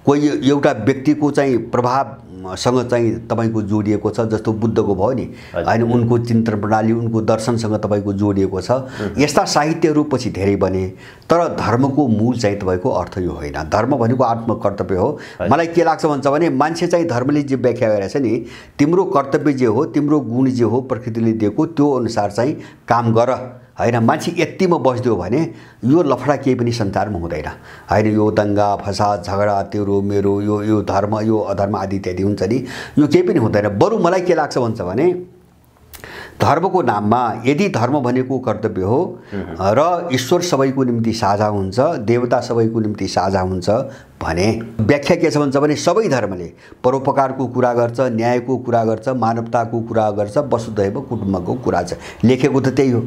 कोही एउटा व्यक्तिको चाहिँ प्रभावसँग चाहिँ तपाईँको जोडिएको छ। जस्तो बुद्धको भयो नि होइन, उनको चिन्तन प्रणाली, उनको दर्शनसँग तपाईँको जोडिएको छ। यस्ता साहित्यहरू पछि धेरै बने। तर धर्मको मूल चाहिँ तपाईँको अर्थ यो होइन। धर्म भनेको आत्मकर्तव्य हो। मलाई के लाग्छ भन्छ भने मान्छे चाहिँ धर्मले जे व्याख्या गरेछ नि, तिम्रो कर्तव्य जे हो, तिम्रो गुण जे हो प्रकृतिले दिएको, त्यो अनुसार चाहिँ काम गर होइन। मान्छे यतिमा बस्दियो भने यो लफडा केही पनि संसारमा हुँदैन होइन। यो दङ्गा फसाद झगडा तेरो मेरो यो धर्म यो अधर्म आदि इत्यादि हुन्छ नि, यो केही पनि हुँदैन। बरु मलाई के लाग्छ भन्छ भने धर्मको नाममा यदि धर्म भनेको कर्तव्य हो र ईश्वर सबैको निम्ति साझा हुन्छ, देवता सबैको निम्ति साझा हुन्छ भने व्याख्या के छ भन्छ भने सबै धर्मले परोपकारको कुरा गर्छ, न्यायको कुरा गर्छ, मानवताको कुरा गर्छ, वसुधैव कुटुम्बको कुरा छ। लेखेको त त्यही हो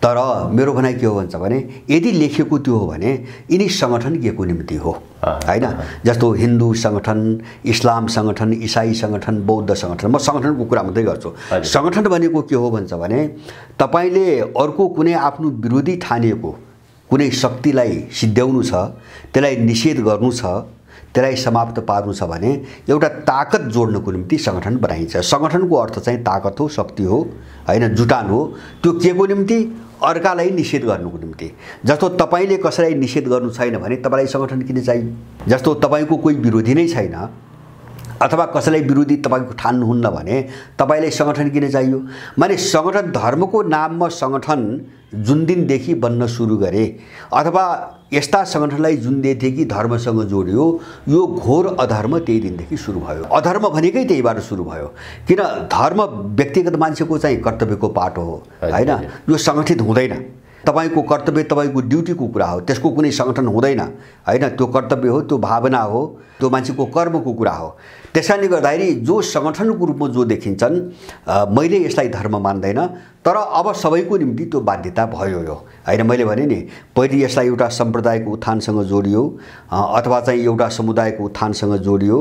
तर मेरो भनाइ के हो भन्छ भने यदि लेखेको त्यो हो भने यिनी सङ्गठन के को निम्ति हो हैन। जस्तो हिन्दू सङ्गठन, इस्लाम सङ्गठन, इसाई सङ्गठन, बौद्ध सङ्गठन, म सङ्गठनको कुरा मात्रै गर्छु। सङ्गठन भनेको के हो भन्छ भने तपाईले अर्को कुनै आफ्नो विरोधी ठानिएको कुनै शक्तिलाई सिद्ध्याउनु छ, त्यसलाई निषेध गर्नु छ, त्यसलाई समाप्त पार्नु छ भने एउटा ताकत जोड्नको निम्ति सङ्गठन बनाइन्छ। सङ्गठनको अर्थ चाहिँ ताकत हो, शक्ति हो हैन, जुटान हो। त्यो के को निम्ति? अर्कालाई निषेध गर्नुको निम्ति। जस्तो तपाईले कसैलाई निषेध गर्नु छैन भने तपाईलाई सङ्गठन किन चाहियो? जस्तो तपाईको कोही विरोधी नै छैन अथवा कसैलाई विरोधी तपाईको ठान्नुहुन्न भने तपाईलाई सङ्गठन किन चाहियो? माने सङ्गठन, धर्मको नाममा सङ्गठन जुन दिनदेखि बन्न सुरु गरे अथवा यस्ता सङ्गठनलाई जुन दिनदेखि धर्मसँग जोडियो, यो घोर अधर्म त्यही दिनदेखि सुरु भयो। अधर्म भनेकै त्यहीबाट सुरु भयो। किन? धर्म व्यक्तिगत मान्छेको चाहिँ कर्तव्यको पाटो हो हैन, यो सङ्गठित हुँदैन। तपाईको कर्तव्य तपाईको ड्युटीको कुरा हो, त्यसको कुनै सङ्गठन हुँदैन हैन। त्यो कर्तव्य हो, त्यो भावना हो, त्यो मान्छेको कर्मको कुरा हो। त्यसैले गर्दाखेरि जो सङ्गठनको रूपमा जो देखिन्छन्, मैले यसलाई धर्म मान्दैन, तर अब सबैको निम्ति त्यो बाध्यता भयो यो हैन। मैले भने नि पहिले यसलाई एउटा सम्प्रदायको उत्थानसँग जोडियो अथवा चाहिँ एउटा समुदायको उत्थानसँग जोडियो,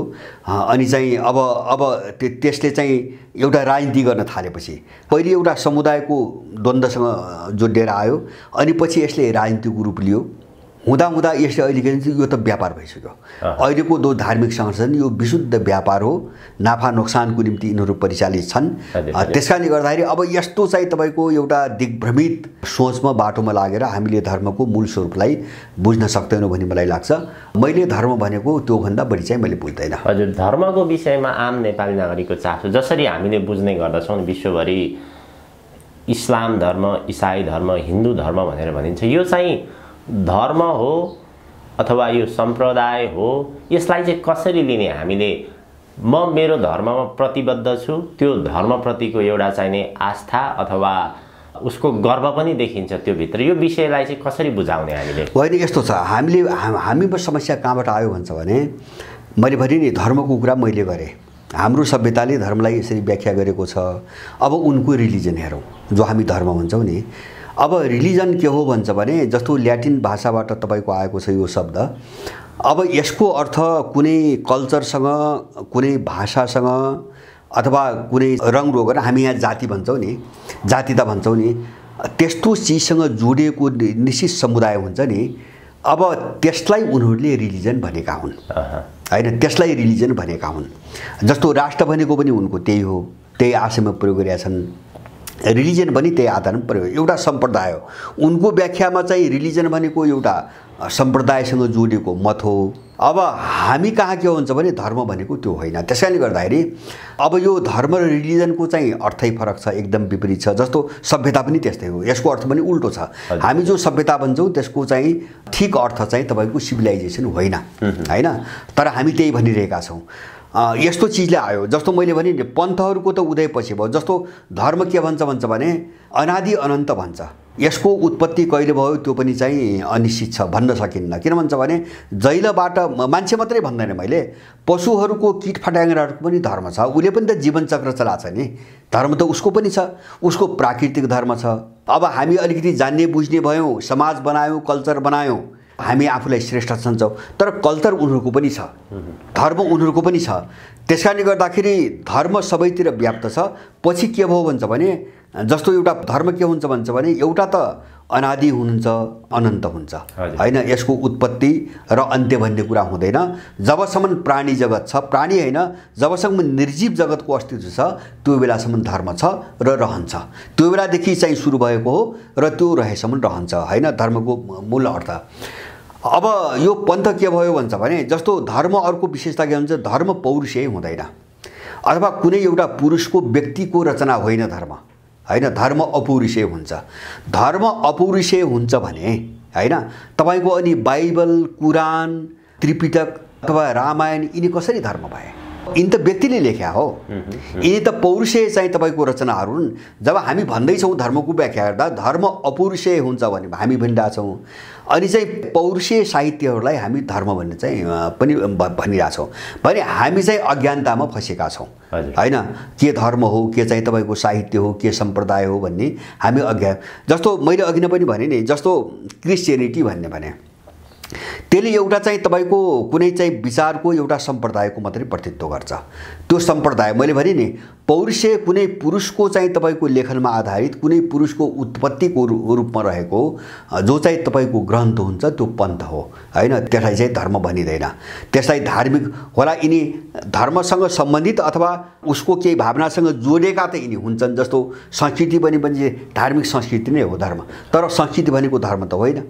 अनि चाहिँ अब त्यसले चाहिँ एउटा राजनीति गर्न थालेपछि पहिले एउटा समुदायको द्वन्द्वसँग जोडिएर आयो, अनि पछि यसले राजनीतिको रूप लियो। हुँदा यसले अहिले यो त व्यापार भइसक्यो। अहिलेको जो धार्मिक सङ्गठन यो विशुद्ध व्यापार हो, नाफा नोक्सानको निम्ति यिनीहरू परिचालित छन्। त्यसकारणले गर्दाखेरि अब यस्तो चाहिँ तपाईँको एउटा दिग्भ्रमित सोचमा बाटोमा लागेर हामीले धर्मको मूल स्वरूपलाई बुझ्न सक्दैनौँ भन्ने मलाई लाग्छ। मैले धर्म भनेको त्योभन्दा बढी चाहिँ मैले बुझ्दैन। हजुर, धर्मको विषयमा आम नेपाली नागरिकको चासो जसरी हामीले बुझ्ने गर्दछौँ, विश्वभरि इस्लाम धर्म, इसाई धर्म, हिन्दू धर्म भनेर भनिन्छ, यो चाहिँ धर्म हो अथवा यो सम्प्रदाय हो, यसलाई चाहिँ कसरी लिने? हामीले म मेरो धर्ममा प्रतिबद्ध छु, त्यो धर्मप्रतिको एउटा चाहिने आस्था अथवा उसको गर्व पनि देखिन्छ त्यो भित्र, यो विषयलाई चाहिँ कसरी बुझाउने हामीले? होइन, यस्तो छ, हामीमा समस्या कहाँबाट आयो भन्छ भने मैले भने नि धर्मको कुरा मैले गरेँ। हाम्रो सभ्यताले धर्मलाई यसरी व्याख्या गरेको छ। अब उनको रिलिजन हेरौँ, जो हामी धर्म भन्छौँ नि। अब रिलिजन के हो भन्छ भने जस्तो ल्याटिन भाषाबाट तपाईँको आएको छ यो शब्द। अब यसको अर्थ कुनै कल्चरसँग, कुनै भाषासँग अथवा कुनै रङ रोगन, हामी यहाँ जाति भन्छौँ नि, जातिता भन्छौँ नि, त्यस्तो चिजसँग जोडिएको निश्चित समुदाय हुन्छ नि। अब त्यसलाई उनीहरूले रिलिजन भनेका हुन् हैन, त्यसलाई रिलिजन भनेका हुन्। जस्तो राष्ट्र भनेको पनि उनको त्यही हो, त्यही आशयमा प्रयोग गरेका छन्। रिलिजन पनि त्यही आधारमा प्रयोग, एउटा सम्प्रदाय हो। उनको व्याख्यामा चाहिँ रिलिजन भनेको एउटा सम्प्रदायसँग जोडिएको मत हो। अब हामी कहाँ के हुन्छ भने धर्म भनेको त्यो होइन। त्यसैले गर्दाखेरि अब यो धर्म र रिलिजनको चाहिँ अर्थै फरक छ, एकदम विपरीत छ। जस्तो सभ्यता पनि त्यस्तै हो, यसको अर्थ पनि उल्टो छ। हामी जो सभ्यता भन्छौँ त्यसको चाहिँ ठिक अर्थ चाहिँ तपाईँको सिभिलाइजेसन होइन हैन, तर हामी त्यही भनिरहेका छौँ। यस्तो चिजले आयो, जस्तो मैले भने नि पन्थहरूको त उदय पछि भयो। जस्तो धर्म के भन्छ भने अनादि अनन्त भन्छ। यसको उत्पत्ति कहिले भयो त्यो पनि चाहिँ अनिश्चित छ, भन्न सकिन्न। किन भन्छ भने जैलबाट, मान्छे मात्रै भन्दैन मैले, पशुहरूको किट फट्याङ्ग्राहरूको पनि धर्म छ। उसले पनि त जीवन चक्र चलाछ नि, धर्म त उसको पनि छ, उसको प्राकृतिक धर्म छ। अब हामी अलिकति जान्ने बुझ्ने भयौँ, समाज बनायौँ, कल्चर बनायौँ, हामी आफूलाई श्रेष्ठ सम्झौँ, तर कल्चर उनीहरूको पनि छ, धर्म उनीहरूको पनि छ। त्यसकारणले गर्दाखेरि धर्म सबैतिर व्याप्त छ। पछि के भयो भन्छ भने जस्तो एउटा धर्म के हुन्छ भन्छ भने एउटा त अनादि हुन्छ, अनन्त हुन्छ हैन, यसको उत्पत्ति र अन्त्य भन्ने कुरा हुँदैन। जबसम्म प्राणी जगत छ, प्राणी हैन, जबसम्म निर्जीव जगतको अस्तित्व छ त्यो बेलासम्म धर्म छ र रहन्छ। त्यो बेलादेखि चाहिँ सुरु भएको हो र त्यो रहेसम्म रहन्छ हैन, धर्मको मूल अर्थ। अब यो पन्थ के भयो भन्छ भने जस्तो धर्म अर्को विशेषता के भन्छ, धर्म पौरुषेय हुँदैन अथवा कुनै एउटा पुरुषको व्यक्तिको रचना होइन धर्म हैन, धर्म अपौरुषेय हुन्छ। धर्म अपौरुषेय हुन्छ भने हैन, तपाईँको अनि बाइबल, कुरान, त्रिपिटक अथवा रामायण यिनी कसरी धर्म भए? यिनी त व्यक्तिले लेख्या हो, यिनी त पौरुषेय चाहिँ तपाईँको रचनाहरू हुन्। जब हामी भन्दैछौँ धर्मको व्याख्या गर्दा धर्म अपौरुषेय हुन्छ भने हामी भनिरहेछौँ, अनि चाहिँ पौरुषेय साहित्यहरूलाई हामी धर्म भन्ने चाहिँ पनि भनिरहेछौँ भने हामी चाहिँ अज्ञानतामा फँसेका छौँ होइन। के धर्म हो, के चाहिँ तपाईँको साहित्य हो, के सम्प्रदाय हो भन्ने हामी अज्ञान। जस्तो मैले अघि नै पनि भने नि, जस्तो क्रिस्चियनिटी भन्ने भने त्यसले एउटा चाहिँ तपाईँको कुनै चाहिँ विचारको एउटा सम्प्रदायको मात्रै प्रतिनिधित्व गर्छ। त्यो सम्प्रदाय मैले भने नि पौरुषेय कुनै पुरुषको चाहिँ तपाईँको लेखनमा आधारित कुनै पुरुषको उत्पत्तिको रूपमा रहेको जो चाहिँ तपाईँको ग्रन्थ हुन्छ त्यो पन्थ हो होइन। त्यसलाई चाहिँ धर्म भनिँदैन, त्यसलाई धार्मिक होला। यिनी धर्मसँग सम्बन्धित अथवा उसको केही भावनासँग जोडेका त यिनी हुन्छन्। जस्तो संस्कृति पनि धार्मिक संस्कृति नै हो धर्म, तर संस्कृति भनेको धर्म त होइन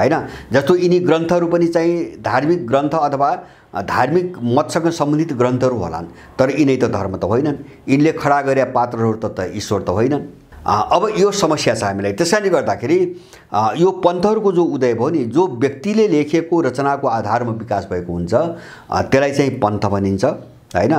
होइन। जस्तो यिनी ग्रन्थहरू पनि चाहिँ धार्मिक ग्रन्थ अथवा धार्मिक मतसँग सम्बन्धित ग्रन्थहरू होलान्, तर यिनै त धर्म त होइनन्। यिनले खडा गरे पात्रहरू त ईश्वर त होइनन्। अब यो समस्या छ हामीलाई। त्यसैले गर्दाखेरि यो पन्थहरूको जो उदय भयो नि, जो व्यक्तिले लेखेको रचनाको आधारमा विकास भएको हुन्छ त्यसलाई चाहिँ पन्थ भनिन्छ होइन।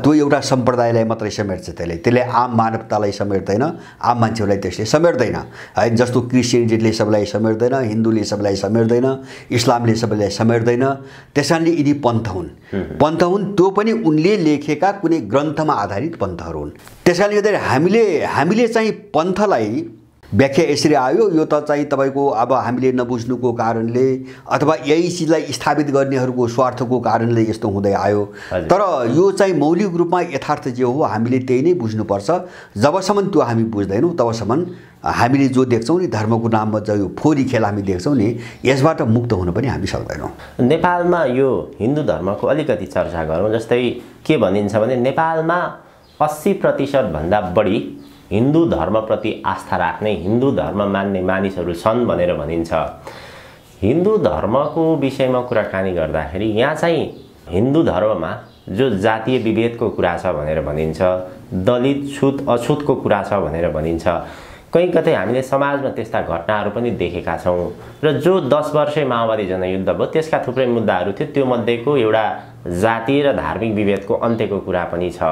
त्यो एउटा सम्प्रदायलाई मात्रै समेट्छ, त्यसले आम मानवतालाई समेट्दैन, आम मान्छेहरूलाई त्यसले समेट्दैन है। जस्तो क्रिस्चियनिटीले सबैलाई समेट्दैन, हिन्दूले सबैलाई समेट्दैन, इस्लामले सबैलाई समेट्दैन। त्यसैले यिनी पन्थ हुन्। त्यो पनि उनले लेखेका कुनै ग्रन्थमा आधारित पन्थहरू हुन्। त्यसैले गर्दाखेरि हामीले चाहिँ पन्थलाई व्याख्या यसरी आयो, यो त चाहिँ तपाईँको अब हामीले नबुझ्नुको कारणले अथवा यही चिजलाई स्थापित गर्नेहरूको स्वार्थको कारणले यस्तो हुँदै आयो। तर यो चाहिँ मौलिक रूपमा यथार्थ जे हो हामीले त्यही नै बुझ्नुपर्छ। जबसम्म त्यो हामी बुझ्दैनौँ तबसम्म हामीले जो देख्छौँ नि धर्मको नाममा जो यो फोरी खेल हामी देख्छौँ नि, यसबाट मुक्त हुन पनि हामी सक्दैनौँ। नेपालमा यो हिन्दू धर्मको अलिकति चर्चा गरौँ। जस्तै के भनिन्छ भने नेपालमा 80% भन्दा बढी हिन्दू धर्मप्रति आस्था राख्ने, हिन्दू धर्म मान्ने मानिसहरू छन् भनेर भनिन्छ। हिन्दू धर्मको विषयमा कुराकानी गर्दाखेरि यहाँ चाहिँ हिन्दू धर्ममा जो जातीय विभेदको कुरा छ भनेर भनिन्छ, दलित छुत अछुतको कुरा छ भनेर भनिन्छ। कहीँ कतै हामीले समाजमा त्यस्ता घटनाहरू पनि देखेका छौँ। र जो 10 वर्षे माओवादी जनयुद्ध भयो त्यसका थुप्रै मुद्दाहरू थियो, त्यो मध्येको एउटा जातीय र धार्मिक विभेदको अन्त्यको कुरा पनि छ।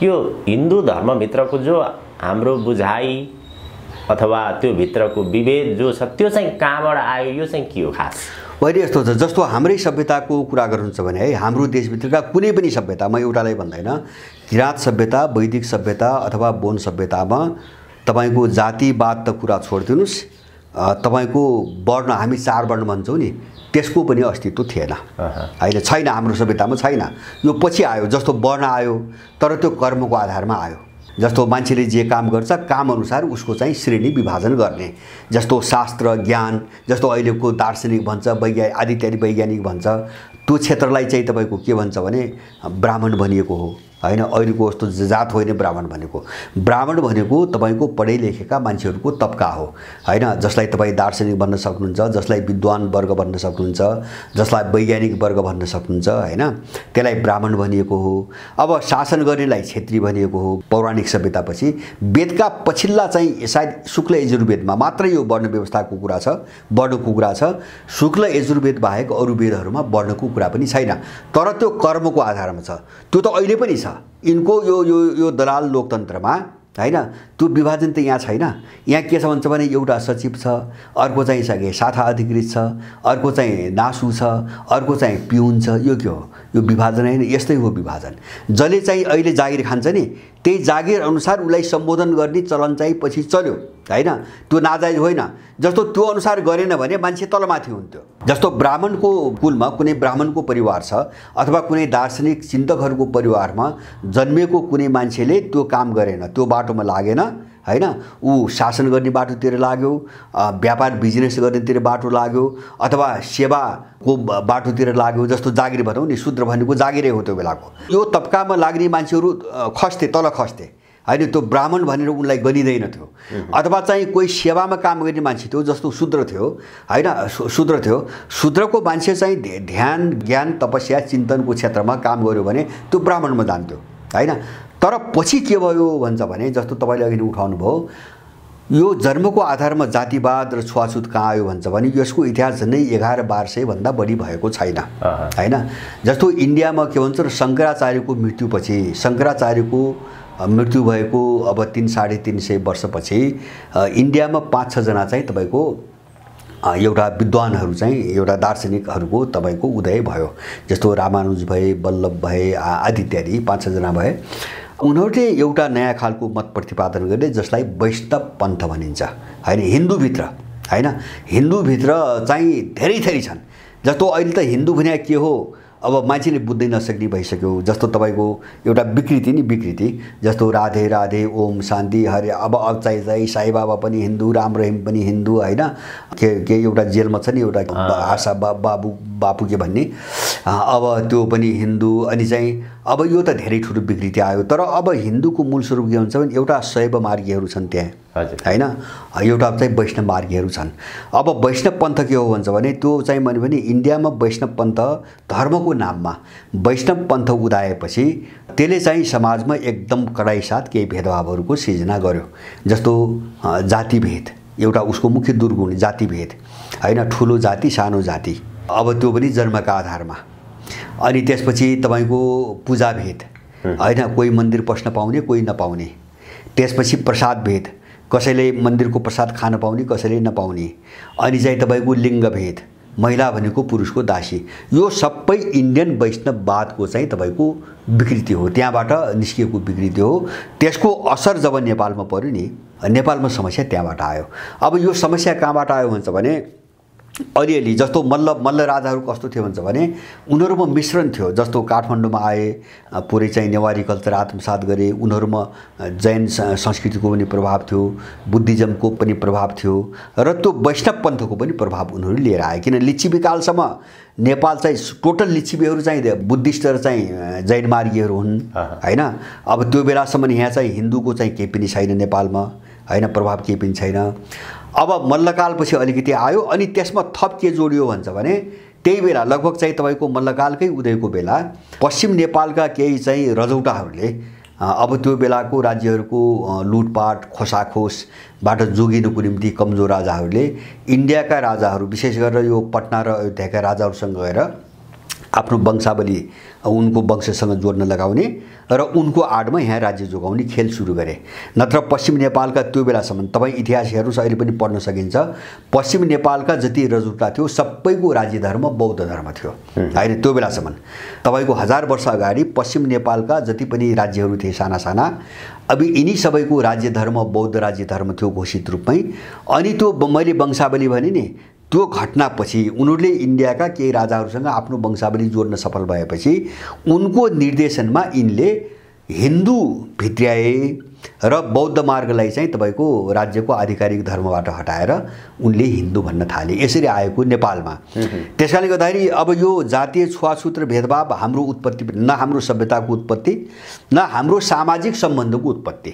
यो हिन्दू धर्मभित्रको जो हाम्रो बुझाइ अथवा त्यो भित्रको विभेद जो छ त्यो चाहिँ कहाँबाट आयो, यो चाहिँ के हो खास? अहिले यस्तो छ, जस्तो हाम्रै सभ्यताको कुरा गर्नुहुन्छ भने है, हाम्रो देशभित्रका कुनै पनि सभ्यता, म एउटालाई भन्दैन, किराँत सभ्यता, वैदिक सभ्यता अथवा बोन सभ्यतामा तपाईँको जातिवाद त कुरा छोडिदिनुहोस्, तपाईँको वर्ण हामी 4 वर्ण भन्छौँ नि त्यसको पनि अस्तित्व थिएन होइन, छैन, हाम्रो सभ्यतामा छैन। यो पछि आयो। जस्तो वर्ण आयो तर त्यो कर्मको आधारमा आयो। जस्तो मान्छेले जे काम गर्छ काम अनुसार उसको चाहिँ श्रेणी विभाजन गर्ने। जस्तो शास्त्र ज्ञान, जस्तो अहिलेको दार्शनिक भन्छ, आदि इत्यादि वैज्ञानिक भन्छ, त्यो क्षेत्रलाई चाहिँ तपाईँको के भन्छ भने ब्राह्मण भनिएको हो होइन। अहिलेको जस्तो जात होइन ब्राह्मण भनेको। ब्राह्मण भनेको तपाईँको पढे लेखेका मान्छेहरूको तबका हो होइन, जसलाई तपाईँ दार्शनिक भन्न सक्नुहुन्छ, जसलाई विद्वान वर्ग भन्न सक्नुहुन्छ, जसलाई वैज्ञानिक वर्ग भन्न सक्नुहुन्छ होइन, त्यसलाई ब्राह्मण भनिएको हो। अब शासन गर्नेलाई क्षेत्री भनिएको हो। पौराणिक सभ्यतापछि वेदका पछिल्ला चाहिँ सायद शुक्ल यजुर्वेदमा मात्र यो वर्ण व्यवस्थाको कुरा छ, वर्णको कुरा छ। शुक्ल यजुर्वेद बाहेक अरू वेदहरूमा वर्णको कुरा पनि छैन, तर त्यो कर्मको आधारमा छ। त्यो त अहिले पनि छ। यिनको यो दलाल लोकतन्त्रमा हैन, त्यो विभाजन त यहाँ छैन। यहाँ के छ भन्छ भने एउटा सचिव छ, अर्को चाहिँ शाखा अधिकृत छ, अर्को चाहिँ नासु छ, अर्को चाहिँ पिउन छ। यो के हो? यो विभाजन हैन, यस्तै हो विभाजन। जसले चाहिँ अहिले जागिर खान्छ नि त्यही जागिर अनुसार उसलाई सम्बोधन गर्ने चलन चाहिँ पछि चल्यो हैन। त्यो नाजायज होइन। जस्तो त्यो अनुसार गरेन भने मान्छे तलमाथि हुन्थ्यो। जस्तो ब्राह्मणको कुलमा कुनै ब्राह्मणको परिवार छ अथवा कुनै दार्शनिक चिन्तकहरूको परिवारमा जन्मेको कुनै मान्छेले त्यो काम गरेन, त्यो बाटोमा लागेन हैन, ऊ शासन गर्ने बाटोतिर लाग्यो, व्यापार बिजनेस गर्नेतिर बाटो लाग्यो, अथवा सेवाको बाटोतिर लाग्यो। जस्तो जागिर भनौँ नि, शूद्र भनेको जागिरै हो त्यो बेलाको। यो तबकामा लाग्ने मान्छेहरू खस्थे, तल खस्थे हैन। त्यो ब्राह्मण भनेर उनलाई गनिँदैन थियो। अथवा चाहिँ कोही सेवामा काम गर्ने मान्छे थियो, जस्तो शूद्र थियो हैन, शूद्र थियो। शूद्रको मान्छे चाहिँ ध्यान ज्ञान तपस्या चिन्तनको क्षेत्रमा काम गर्यो भने त्यो ब्राह्मणमा जान्थ्यो हैन। तर पछि के भयो भन्छ भने, जस्तो तपाईँले अघि उठाउनु भयो, यो जन्मको आधारमा जातिवाद र छुवाछुत कहाँ आयो भन्छ भने यसको इतिहास झन्डै 1100-1200 भन्दा बढी भएको छैन हैन। जस्तो इन्डियामा के भन्छ र शङ्कराचार्यको मृत्युपछि शङ्कराचार्यको मृत्यु भएको अब 300-350 वर्षपछि इन्डियामा 5-6 जना चाहिँ तपाईको एउटा विद्वानहरू चाहिँ एउटा दार्शनिकहरूको तपाईको उदय भयो। जस्तो रामानुज भए, वल्लभ भए, आदि इत्यादि 5-6 जना भए। उनीहरूले एउटा नयाँ खालको मत प्रतिपादन गरे जसलाई वैष्णव पन्थ भनिन्छ हैन। हिन्दूभित्र हैन, हिन्दूभित्र चाहिँ धेरै थरी छन्। जस्तो अहिले त हिन्दू भने के हो अब मान्छेले बुझ्दै नसक्ने भइसक्यो। जस्तो तपाईको एउटा विकृति नि विकृति, जस्तो राधे राधे ओम शान्ति हरे, अब चाहिँ साई बाबा पनि हिन्दू, राम रहिम पनि हिन्दू हैन। के एउटा जेलमा छ नि एउटा आशा बापु के भन्ने, अब त्यो पनि हिन्दू। अनि चाहिँ अब यो त धेरै ठुलो विकृति आयो। तर अब हिन्दूको मूल स्वरूप के हुन्छ भने एउटा शैव मार्गीहरू छन् त्यहाँ हैन, एउटा चाहिँ वैष्णव मार्गीहरू छन्। अब वैष्णव पन्थ के हो भन्छ भने त्यो चाहिँ मैले भने इन्डियामा वैष्णव पन्थ धर्मको नाममा वैष्णव पन्थ उदाएपछि त्यसले चाहिँ समाजमा एकदम कडाइ साथ केही भेदभावहरूको सिर्जना गर्यो। जस्तो जातिभेद एउटा उसको मुख्य दुर्गुण, जातिभेद हैन, ठुलो जाति सानो जाति, अब त्यो पनि जन्मका आधारमा। अनि त्यसपछि तपाईको पूजाभेद हैन, कोही मन्दिर पस्न पाउने कोही नपाउने। त्यसपछि प्रसाद भेद, कसैले मन्दिरको प्रसाद खान पाउने कसैले नपाउने। अनि चाहिँ तपाईको लिङ्ग भेद, महिला भनेको पुरुषको दासी। यो सबै इन्डियन वैष्णववादको चाहिँ तपाईको विकृति हो, त्यहाँबाट निस्किएको विकृति हो। त्यसको असर जब नेपालमा पर्यो नि, नेपालमा समस्या त्यहाँबाट आयो। अब यो समस्या कहाँबाट आयो भन्छ भने अलिअलि जस्तो मल्ल राजाहरू कस्तो थियो भन्छ भने उनीहरूमा मिश्रण थियो। जस्तो काठमाडौँमा आए, पुरै चाहिँ नेवारी कल्चर आत्मसात गरे, उनीहरूमा जैन संस्कृतिको पनि प्रभाव थियो, बुद्धिज्मको पनि प्रभाव थियो र त्यो वैष्णव पन्थको पनि प्रभाव उनीहरू लिएर आए। किन लिच्छिविकालसम्म नेपाल चाहिँ टोटल लिच्छिवीहरू चाहिँ बुद्धिस्ट र चाहिँ जैन मार्गीहरू हुन् हैन। अब त्यो बेलासम्म यहाँ चाहिँ हिन्दूको चाहिँ केही पनि छैन नेपालमा हैन, प्रभाव केही पनि छैन। अब मल्लकालपछि अलिकति आयो। अनि त्यसमा थप के जोडियो भन्छ भने त्यही बेला लगभग चाहिँ तपाईको मल्लकालकै उदयको बेला पश्चिम नेपालका केही चाहिँ रजौटाहरूले अब त्यो बेलाको राज्यहरूको लुटपाट खोसाखोसबाट जोगिनुको निम्ति कमजोर राजाहरूले इन्डियाका राजाहरू विशेष गरेर यो पटना र अयोध्याका राजाहरूसँग गएर आफ्नो वंशावली उनको वंशसँग जोड्न लगाउने र उनको आडमा यहाँ राज्य जोगाउने खेल सुरु गरे। नत्र पश्चिम नेपालका त्यो बेलासम्म तपाईँ इतिहास हेर्नुहोस्, अहिले पनि पढ्न सकिन्छ, पश्चिम नेपालका जति रजौटा थियो सबैको राज्य धर्म बौद्ध धर्म थियो हैन। त्यो बेलासम्म तपाईको 1000 वर्ष अगाडि पश्चिम नेपालका जति पनि राज्यहरू थिए साना साना, अब यिनी सबैको राज्य धर्म बौद्ध राज्य धर्म थियो घोषित रूपमै। अनि त्यो मैले वंशावली भने नि, त्यो घटनापछि उनीहरूले इन्डियाका केही राजाहरूसँग आफ्नो वंशावली जोड्न सफल भएपछि उनको निर्देशनमा यिनले हिन्दू भित्र्याए र बौद्ध मार्गलाई चाहिँ तपाईको राज्यको आधिकारिक धर्मबाट हटाएर उनले हिन्दू भन्न थाले। यसरी आएको नेपालमा। त्यसकारणले गर्दाखेरि अब यो जातीय छुवाछुत र भेदभाव हाम्रो उत्पत्ति न हाम्रो सभ्यताको उत्पत्ति न हाम्रो सामाजिक सम्बन्धको उत्पत्ति,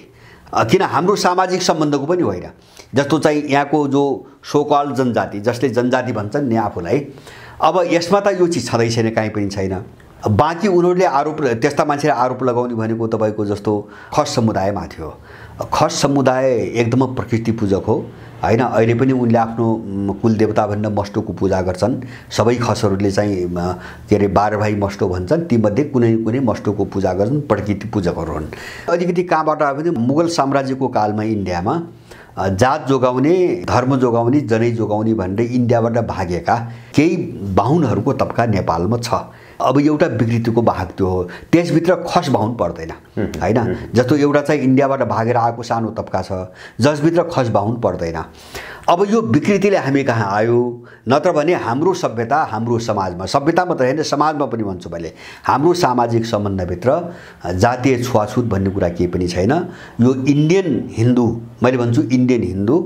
किन हाम्रो सामाजिक सम्बन्धको पनि होइन। जस्तो चाहिँ यहाँको जो सोकल जनजाति, जसले जनजाति भन्छन् नि आफूलाई, अब यसमा त यो चिज छँदै छैन, कहीँ पनि छैन। बाँकी उनीहरूले आरोप, त्यस्ता मान्छेले आरोप लगाउने भनेको तपाईँको जस्तो खस समुदायमा थियो। खस समुदाय एकदमै प्रकृति पूजक हो हैन। अहिले पनि उनले आफ्नो कुल देवता भनेर मस्टोको पूजा गर्छन्। सबै खसहरूले चाहिँ के अरे 12 भाइ मस्टो भन्छन्, तीमध्ये कुनै कुनै मस्टोको पूजा गर्छन्, प्रकृति पूजकहरू हुन्। अलिकति कहाँबाट आयो भने मुगल साम्राज्यको कालमा इन्डियामा जात जोगाउने, धर्म जोगाउने, जनै जोगाउने भनेर इन्डियाबाट भागेका केही बाहुनहरूको तबका नेपालमा छ। अब एउटा विकृतिको भाग त्यो हो, त्यसभित्र खस बाहुन पर्दैन हैन। जस्तो एउटा चाहिँ इन्डियाबाट भागेर आएको सानो तबका छ जसभित्र खस बाहुन पर्दैन। अब यो विकृतिले हामी कहाँ आयो, नत्र भने हाम्रो सभ्यता हाम्रो समाजमा, सभ्यता मात्र होइन समाजमा पनि भन्छु मैले, हाम्रो सामाजिक सम्बन्धभित्र जातीय छुवाछुत भन्ने कुरा केही पनि छैन। यो इन्डियन हिन्दू, मैले भन्छु इन्डियन हिन्दू,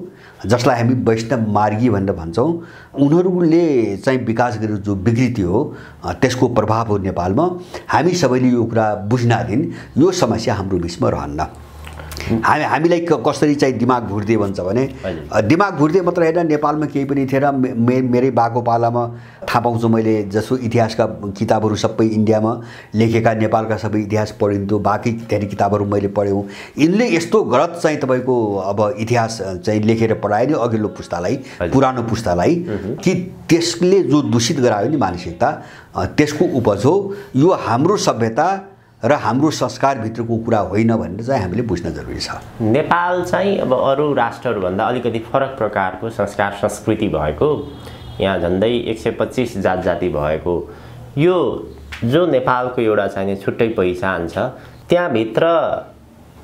जसलाई हामी वैष्णव मार्गी भनेर भन्छौँ, उनीहरूले चाहिँ विकास गरेको जो विकृति हो त्यसको प्रभाव हो नेपालमा। हामी सबैले यो कुरा बुझ्नादिन यो समस्या हाम्रो बिचमा रहन्न। हामीलाई कसरी चाहिँ दिमाग भुर्दे भन्छ भने दिमाग भुर्दे मात्र होइन, नेपालमा केही पनि थिएन। मेरै बाको पालामा थाहा पाउँछु मैले, जसो इतिहासका किताबहरू सबै इन्डियामा लेखेका नेपालका सबै इतिहास पढिन्थ्यो, बाँकी धेरै किताबहरू मैले पढ्यौँ। यिनले यस्तो गलत चाहिँ तपाईँको अब इतिहास चाहिँ लेखेर पढायो नि अघिल्लो पुस्तालाई, पुरानो पुस्तालाई, कि त्यसले जो दूषित गरायो नि मानसिकता, त्यसको उपज हो यो हाम्रो सभ्यता र हाम्रो संस्कारभित्रको कुरा होइन भनेर चाहिँ हामीले बुझ्न जरुरी छ। नेपाल चाहिँ अब अरू राष्ट्रहरूभन्दा अलिकति फरक प्रकारको संस्कार संस्कृति भएको, यहाँ झन्डै 125 जात जाति भएको यो जो नेपालको एउटा चाहिँ छुट्टै पहिचान छ, त्यहाँभित्र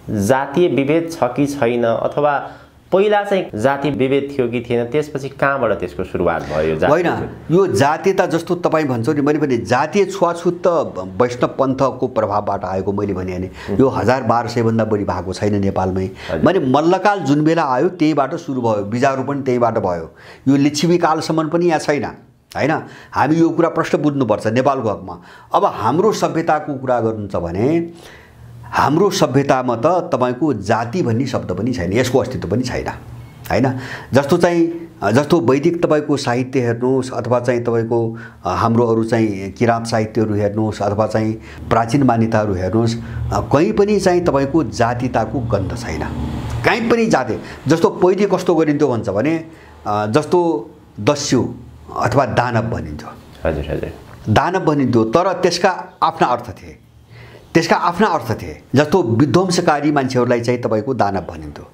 जातीय विभेद छ कि छैन, अथवा पहिला चाहिँ जाति विभेद थियो कि थिएन, त्यसपछि कहाँबाट त्यसको सुरुवात भयो? होइन, यो जातीयता जस्तो तपाईँ भन्छौ नि, मैले भने जातीय छुवाछुत त वैष्णव पन्थको प्रभावबाट आएको मैले भने नि, यो 1200 भन्दा बढी भएको छैन नेपालमै। मैले मल्लकाल जुन बेला आयो त्यहीबाट सुरु भयो, बीजारोपण त्यहीबाट भयो, यो लिच्छवी कालसम्म पनि यहाँ छैन हैन। हामी यो कुरा प्रश्न बुझ्नुपर्छ नेपालको हकमा। अब हाम्रो सभ्यताको कुरा गर्नु छ भने हाम्रो सभ्यतामा त तपाईको जाति भन्ने शब्द पनि छैन, यसको अस्तित्व पनि छैन हैन। जस्तो वैदिक तपाईको साहित्य हेर्नुहोस्, अथवा चाहिँ तपाईको हाम्रो अरू चाहिँ किराँत साहित्यहरू हेर्नुहोस्, अथवा चाहिँ प्राचीन मान्यताहरू हेर्नुहोस्, कहीँ पनि चाहिँ तपाईको जातिताको गन्ध छैन, कहीँ पनि जाति। जस्तो पहिले कस्तो गरिन्थ्यो भन्छ भने जस्तो दस्यु अथवा दानव भनिन्थ्यो। हजुर हजुर, दानव भनिन्थ्यो, तर त्यसका आफ्ना अर्थ थिए, त्यसका आफ्ना अर्थ थिए। जस्तो विध्वंसकारी मान्छेहरूलाई चाहिँ तपाईको दानव भनिन्थ्यो।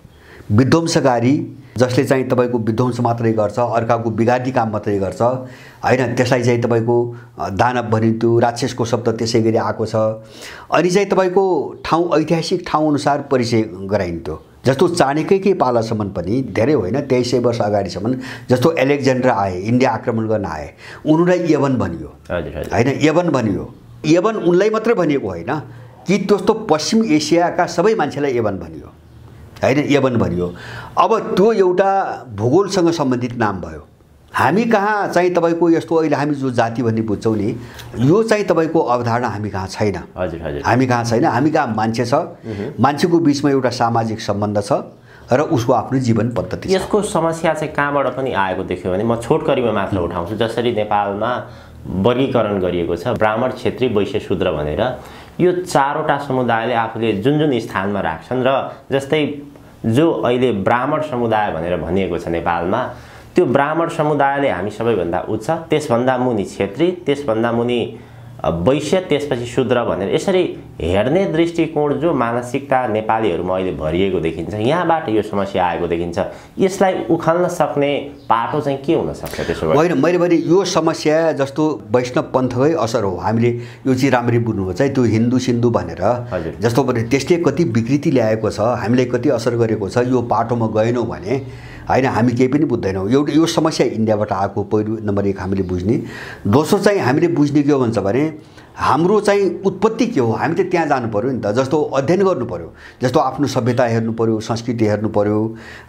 विध्वंसकारी जसले चाहिँ तपाईको विध्वंस मात्रै गर्छ, अर्काको बिगार्ने काम मात्रै गर्छ हैन, त्यसलाई चाहिँ तपाईको दानव भनिन्थ्यो। राक्षसको शब्द त्यसै गरी आएको छ। अनि चाहिँ तपाईको ठाउँ, ऐतिहासिक ठाउँ अनुसार परिचय गराइन्थ्यो। जस्तो चाणक्यकै पालासम्म पनि धेरै होइन, 2300 वर्ष अगाडिसम्म जस्तो एलेक्जेन्डर आए, इन्डिया आक्रमण गर्न आए, उनीहरूलाई यवन भनियो हैन, यवन भनियो। यवन उनलाई मात्रै भनिएको होइन कि त्यस्तो पश्चिम एसियाका सबै मान्छेलाई यवन भनियो हैन, यवन भनियो। अब त्यो एउटा भूगोलसँग सम्बन्धित नाम भयो। हामी कहाँ चाहिँ तपाईको यस्तो अहिले हामी जो जाति भन्ने बुझ्छौँ नि, यो चाहिँ तपाईको अवधारणा हामी कहाँ छैन। हजुर हजुर, हामी कहाँ छैन। हामी कहाँ मान्छे छ, मान्छेको बिचमा एउटा सामाजिक सम्बन्ध छ र उसको आफ्नो जीवन पद्धति छ। यसको समस्या चाहिँ कहाँबाट पनि आएको देख्यो भने म छोटकरीमा मात्र उठाउँछु। जसरी नेपालमा वर्गीकरण गरिएको छ ब्राह्मण, क्षेत्री, वैश्य, शूद्र भनेर, यो चारवटा समुदायले आफूले जुन जुन स्थानमा राख्छन्, र जस्तै जो अहिले ब्राह्मण समुदाय भनेर भनिएको छ नेपालमा, त्यो ब्राह्मण समुदायले हामी सबैभन्दा उच्च, त्यसभन्दा मुनि क्षेत्री, त्यसभन्दा मुनि वैश्य, त्यसपछि शूद्र भनेर यसरी हेर्ने दृष्टिकोण जो मानसिकता नेपालीहरूमा अहिले भरिएको देखिन्छ, यहाँबाट यो समस्या आएको देखिन्छ। यसलाई उखाल्न सक्ने पाटो चाहिँ के हुन सक्छ? त्यसो भए होइन, मैले भने यो समस्या जस्तो वैष्णव पन्थकै असर हो। हामीले यो चाहिँ राम्ररी बुझ्नुपर्छ है। त्यो हिन्दू सिन्धु भनेर जस्तो भने त्यसले कति विकृति ल्याएको छ, हामीलाई कति असर गरेको छ, यो पाटोमा गएनौँ भने हैन हामी केही पनि बुझ्दैनौँ। एउटा यो समस्या इन्डियाबाट आएको पहिलो नम्बर 1 हामीले बुझ्ने। दोस्रो चाहिँ हामीले बुझ्ने के हो भन्छ भने हाम्रो चाहिँ उत्पत्ति के हो, हामी त त्यहाँ जानु पर्यो नि त। जस्तो अध्ययन गर्नु पर्यो, जस्तो आफ्नो सभ्यता हेर्नु पर्यो, संस्कृति हेर्नु पर्यो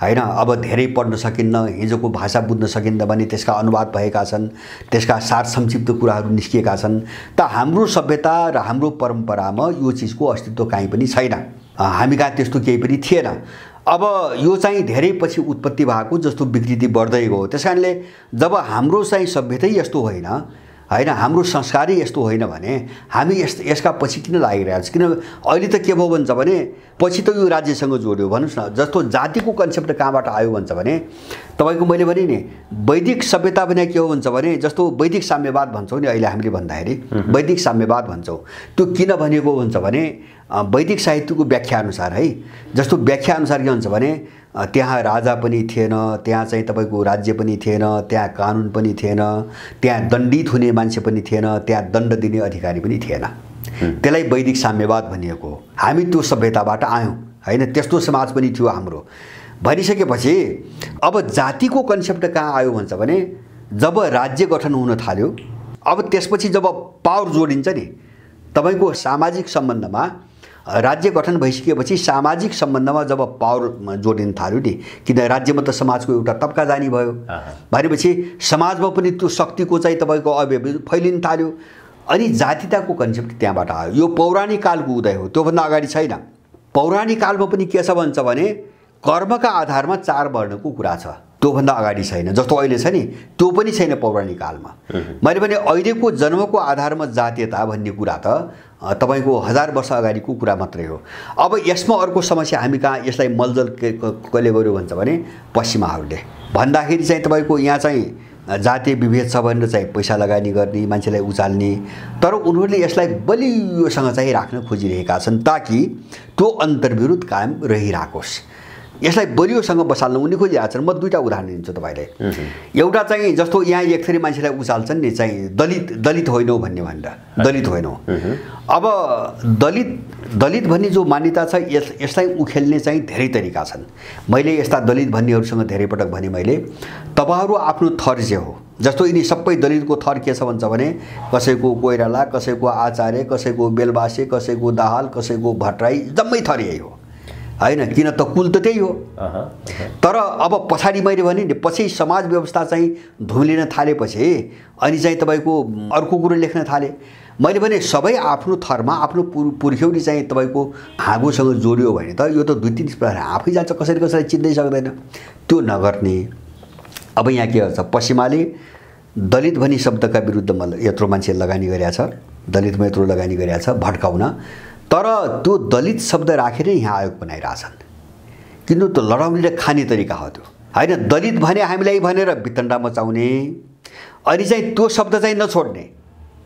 हैन। अब धेरै पढ्न सकिन्न, हिजोको भाषा बुझ्न सकिन्न भने त्यसका अनुवाद भएका छन्, त्यसका सार संक्षिप्त कुराहरू निस्किएका छन्। त हाम्रो सभ्यता र हाम्रो परम्परामा यो चिजको अस्तित्व कहीँ पनि छैन। हामी कहाँ त्यस्तो केही पनि थिएन। अब यो चाहिँ धेरै पछि उत्पत्ति भएको, जस्तो विकृति बढ्दै गयो। त्यसकारणले जब हाम्रो चाहिँ सभ्यतै यस्तो होइन हैन, हाम्रो संस्कारै यस्तो होइन भने हामी यसका पछि किन लागिरहेको छ? किन अहिले त के भयो भन्छ भने पछि त यो राज्यसँग जोड्यो भन्नुस् न। जस्तो जातिको कन्सेप्ट कहाँबाट आयो भन्छ भने तपाईको मैले भने नि वैदिक सभ्यता भने के हो भन्छ भने जस्तो वैदिक साम्यवाद भन्छौँ नि अहिले हामीले भन्दाखेरि, वैदिक साम्यवाद भन्छौँ। त्यो किन भनेको भन्छ भने वैदिक साहित्यको व्याख्या अनुसार है, जस्तो व्याख्या अनुसार के भन्छ भने त्यहाँ राजा पनि थिएन, त्यहाँ चाहिँ तपाईको राज्य पनि थिएन, त्यहाँ कानुन पनि थिएन, त्यहाँ दण्डित हुने मान्छे पनि थिएन, त्यहाँ दण्ड दिने अधिकारी पनि थिएन। त्यसलाई वैदिक साम्यवाद भनिएको हो। हामी त्यो सभ्यताबाट आयौँ हैन, त्यस्तो समाज पनि थियो हाम्रो। भनिसकेपछि अब जातिको कन्सेप्ट कहाँ आयो भन्छ भने जब राज्य गठन हुन थाल्यो, अब त्यसपछि जब पावर जोडिन्छ नि तपाईको सामाजिक सम्बन्धमा, राज्य गठन भइसकेपछि सामाजिक सम्बन्धमा जब पावर जोडिन थाल्यो नि, किन राज्यमा त समाजको एउटा तबका जानी भयो भनेपछि समाजमा पनि त्यो शक्तिको चाहिँ तपाईको अवयव फैलिन थाल्यो। अनि जातिताको कन्सेप्ट त्यहाँबाट आयो। यो पौराणिक कालको उदय हो, त्योभन्दा अगाडि छैन। पौराणिक कालमा पनि के छ भन्छ भने कर्मका आधारमा 4 वर्णको कुरा छ, त्योभन्दा अगाडि छैन। जस्तो अहिले छ नि त्यो पनि छैन पौराणिक कालमा। मैले भने अहिलेको जन्मको आधारमा जातीयता भन्ने कुरा त तपाईको 1000 वर्ष अगाडिको कुरा मात्रै हो। अब यसमा अर्को समस्या हामी कहाँ यसलाई मलजल कसले गर्यो भन्छ भने पश्चिमाहरूले भन्दाखेरि चाहिँ तपाईको यहाँ चाहिँ जातीय विभेद छ भनेर चाहिँ पैसा लगानी गर्ने, मान्छेलाई उचाल्ने, तर उनीहरूले यसलाई बलियोसँग चाहिँ राख्न खोजिरहेका छन् ताकि त्यो अन्तर्विरोध कायम रहिराकोस्। यसलाई बलियोसँग बसाल्न उनी खोजिरहेका छन्। म दुईटा उदाहरण दिन्छु तपाईलाई। एउटा चाहिँ जस्तो यहाँ एक थरी मान्छेलाई उचाल्छन् नि चाहिँ दलित होइनौ भन्ने भनेर, दलित होइनौ। अब दलित भन्ने जो मान्यता छ यसलाई उखेल्ने चाहिँ धेरै तरिका छन्। मैले यस्ता दलित भन्नेहरूसँग धेरै पटक भने मैले तपाईहरु आफ्नो थर जे हो, जस्तो यिनी सबै दलितको थर के छ भन्छ भने कसैको कोइराला, कसैको आचार्य, कसैको बेलबासे, कसैको दाहाल, कसैको भट्टराई, जम्मै थर यही हो हैन, किन त कुल त त्यही हो। तर अब पछाडि मैले भने नि पछि समाज व्यवस्था चाहिँ धुलिन थालेपछि अनि चाहिँ तपाईको अर्को कुरो लेख्न थाले। मैले भने सबै आफ्नो थरमा आफ्नो पुर्ख्यौली चाहिँ तपाईको हाँगोसँग जोडियो भने त यो त 2-3 प्रकार आफै जान्छ, कसैले चिन्दै सक्दैन। त्यो नगर्ने। अब यहाँ के गर्छ पश्चिमाले दलित भन्ने शब्दका विरुद्धमा यत्रो मान्छे लगानी गरेका छ, दलितमा यत्रो लगानी गरेका छ भड्काउन, तर त्यो दलित शब्द राखेर यहाँ आयोग बनाइरहेछन्। किन त्यो लडाउने र खाने तरिका हो त्यो हैन। दलित भने हामीलाई भनेर वितण्डा मचाउने अनि चाहिँ त्यो शब्द चाहिँ नछोड्ने,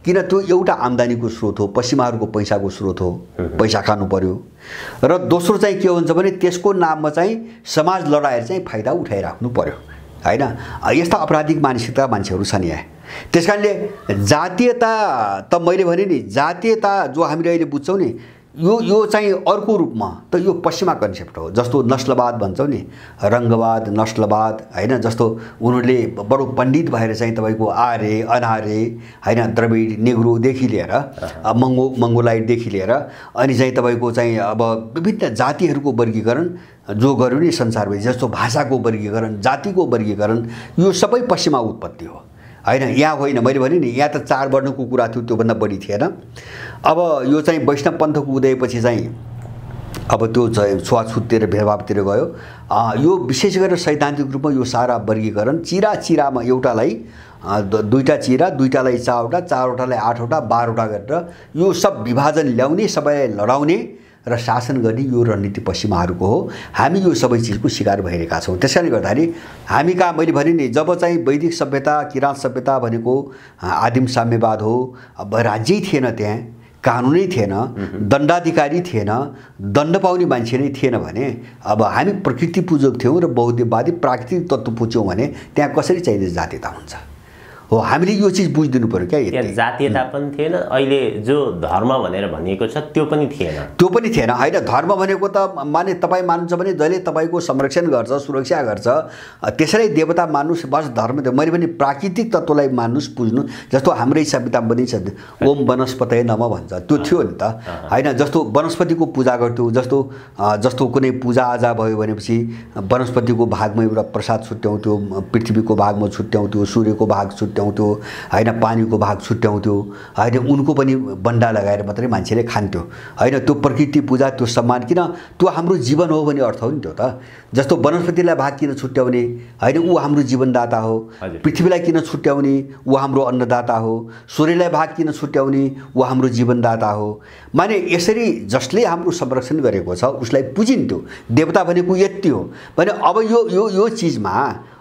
किन त्यो एउटा आम्दानीको स्रोत हो, पश्चिमाहरूको पैसाको स्रोत हो, पैसा खानु पर्यो। र दोस्रो चाहिँ के हुन्छ भने त्यसको नाममा चाहिँ समाज लडाएर चाहिँ फाइदा उठाइराख्नु पर्यो हैन। यस्ता अपराधिक मानसिकता मान्छेहरू छन् यहाँ। त्यसकारणले जातीयता त मैले भने नि जातीयता जो हामीले अहिले बुझ्छौँ नि यो चाहिँ अर्को रूपमा त यो पश्चिमा कन्सेप्ट हो। जस्तो नस्लवाद भन्छौँ नि, रङ्गवाद, नस्लवाद हैन, जस्तो उनीहरूले बडो पण्डित भएर चाहिँ तपाईको आर्य अनार्य हैन, द्रविड नेग्रोदेखि लिएर मङ्गोलाइटदेखि लिएर अनि चाहिँ तपाईको चाहिँ अब विभिन्न जातिहरूको वर्गीकरण जो गर्यो नि संसारभरि, जस्तो भाषाको वर्गीकरण, जातिको वर्गीकरण, यो सबै पश्चिमा उत्पत्ति हो हैन। यहाँ होइन, मैले भने नि यहाँ त 4 वर्णको कुरा थियो, त्योभन्दा बढी थिएन। अब यो चाहिँ वैष्णव पन्थको उदयपछि चाहिँ अब त्यो छुवाछुततिर भेदभावतिर गयो। यो विशेष गरेर सैद्धान्तिक रूपमा यो सारा वर्गीकरण चिरामा एउटालाई 2टा चिरा, 2टालाई 4वटा, 4वटालाई 8वटा, 12वटा गरेर यो सब विभाजन ल्याउने, सबैलाई लडाउने र शासन गर्ने यो रणनीति पश्चिमाहरूको हो। हामी यो सबै चिजको शिकार भइरहेका छौँ। त्यसैले गर्दाखेरि हामी कहाँ मैले भने नि जब चाहिँ वैदिक सभ्यता, किराँत सभ्यता भनेको आदिम साम्यवाद हो, अब राज्यै थिएन, त्यहाँ कानुनै थिएन, दण्डाधिकारी थिएन, दण्ड पाउने मान्छे नै थिएन भने अब हामी प्रकृति पूजक थियौँ र बौद्धवादी प्राकृतिक तत्त्व पुज्यौँ भने त्यहाँ कसरी चाहिँ जातीयता हुन्छ हो। हामीले यो चीज बुझिदिनु पर्यो क्या। त्यहाँ जातीयता पनि थिएन, अहिले जो धर्म भनेर भनिएको छ त्यो पनि थिएन। त्यो पनि थिएन हैन। धर्म भनेको त माने तपाईँ मान्नुहुन्छ भने जसले तपाईँको संरक्षण गर्छ, सुरक्षा गर्छ, त्यसैलाई देवता मान्नुस्, बस धर्म। मैले पनि प्राकृतिक तत्त्वलाई मान्नुस्, पुज्नु। जस्तो हाम्रै संविधान पनि छ, ओम वनस्पतये नमः भन्छ, त्यो थियो नि त हैन। जस्तो वनस्पतिको पूजा गर्थ्यौँ, जस्तो कुनै पूजाआजा भयो भनेपछि वनस्पतिको भागमा एउटा प्रसाद छुट्याउँथ्यो, पृथ्वीको भागमा छुट्याउँथ्यो, सूर्यको भाग छुट्याउँथ्यो हैन, पानीको भाग छुट्याउँथ्यो हैन, उनको पनि बन्डा लगाएर मात्रै मान्छेले खान्थ्यो हैन। त्यो प्रकृति पूजा, त्यो सम्मान, किन त्यो हाम्रो जीवन हो भन्ने अर्थ हो नि त्यो त। जस्तो वनस्पतिलाई भाग किन छुट्याउने हैन, ऊ हाम्रो जीवनदाता हो। पृथ्वीलाई किन छुट्याउने, ऊ हाम्रो अन्नदाता हो। सूर्यलाई भाग किन छुट्याउने, ऊ हाम्रो जीवनदाता हो। माने यसरी जसले हाम्रो संरक्षण गरेको छ उसलाई पुजिन्थ्यो। देवता भनेको यति हो भने अब यो चीजमा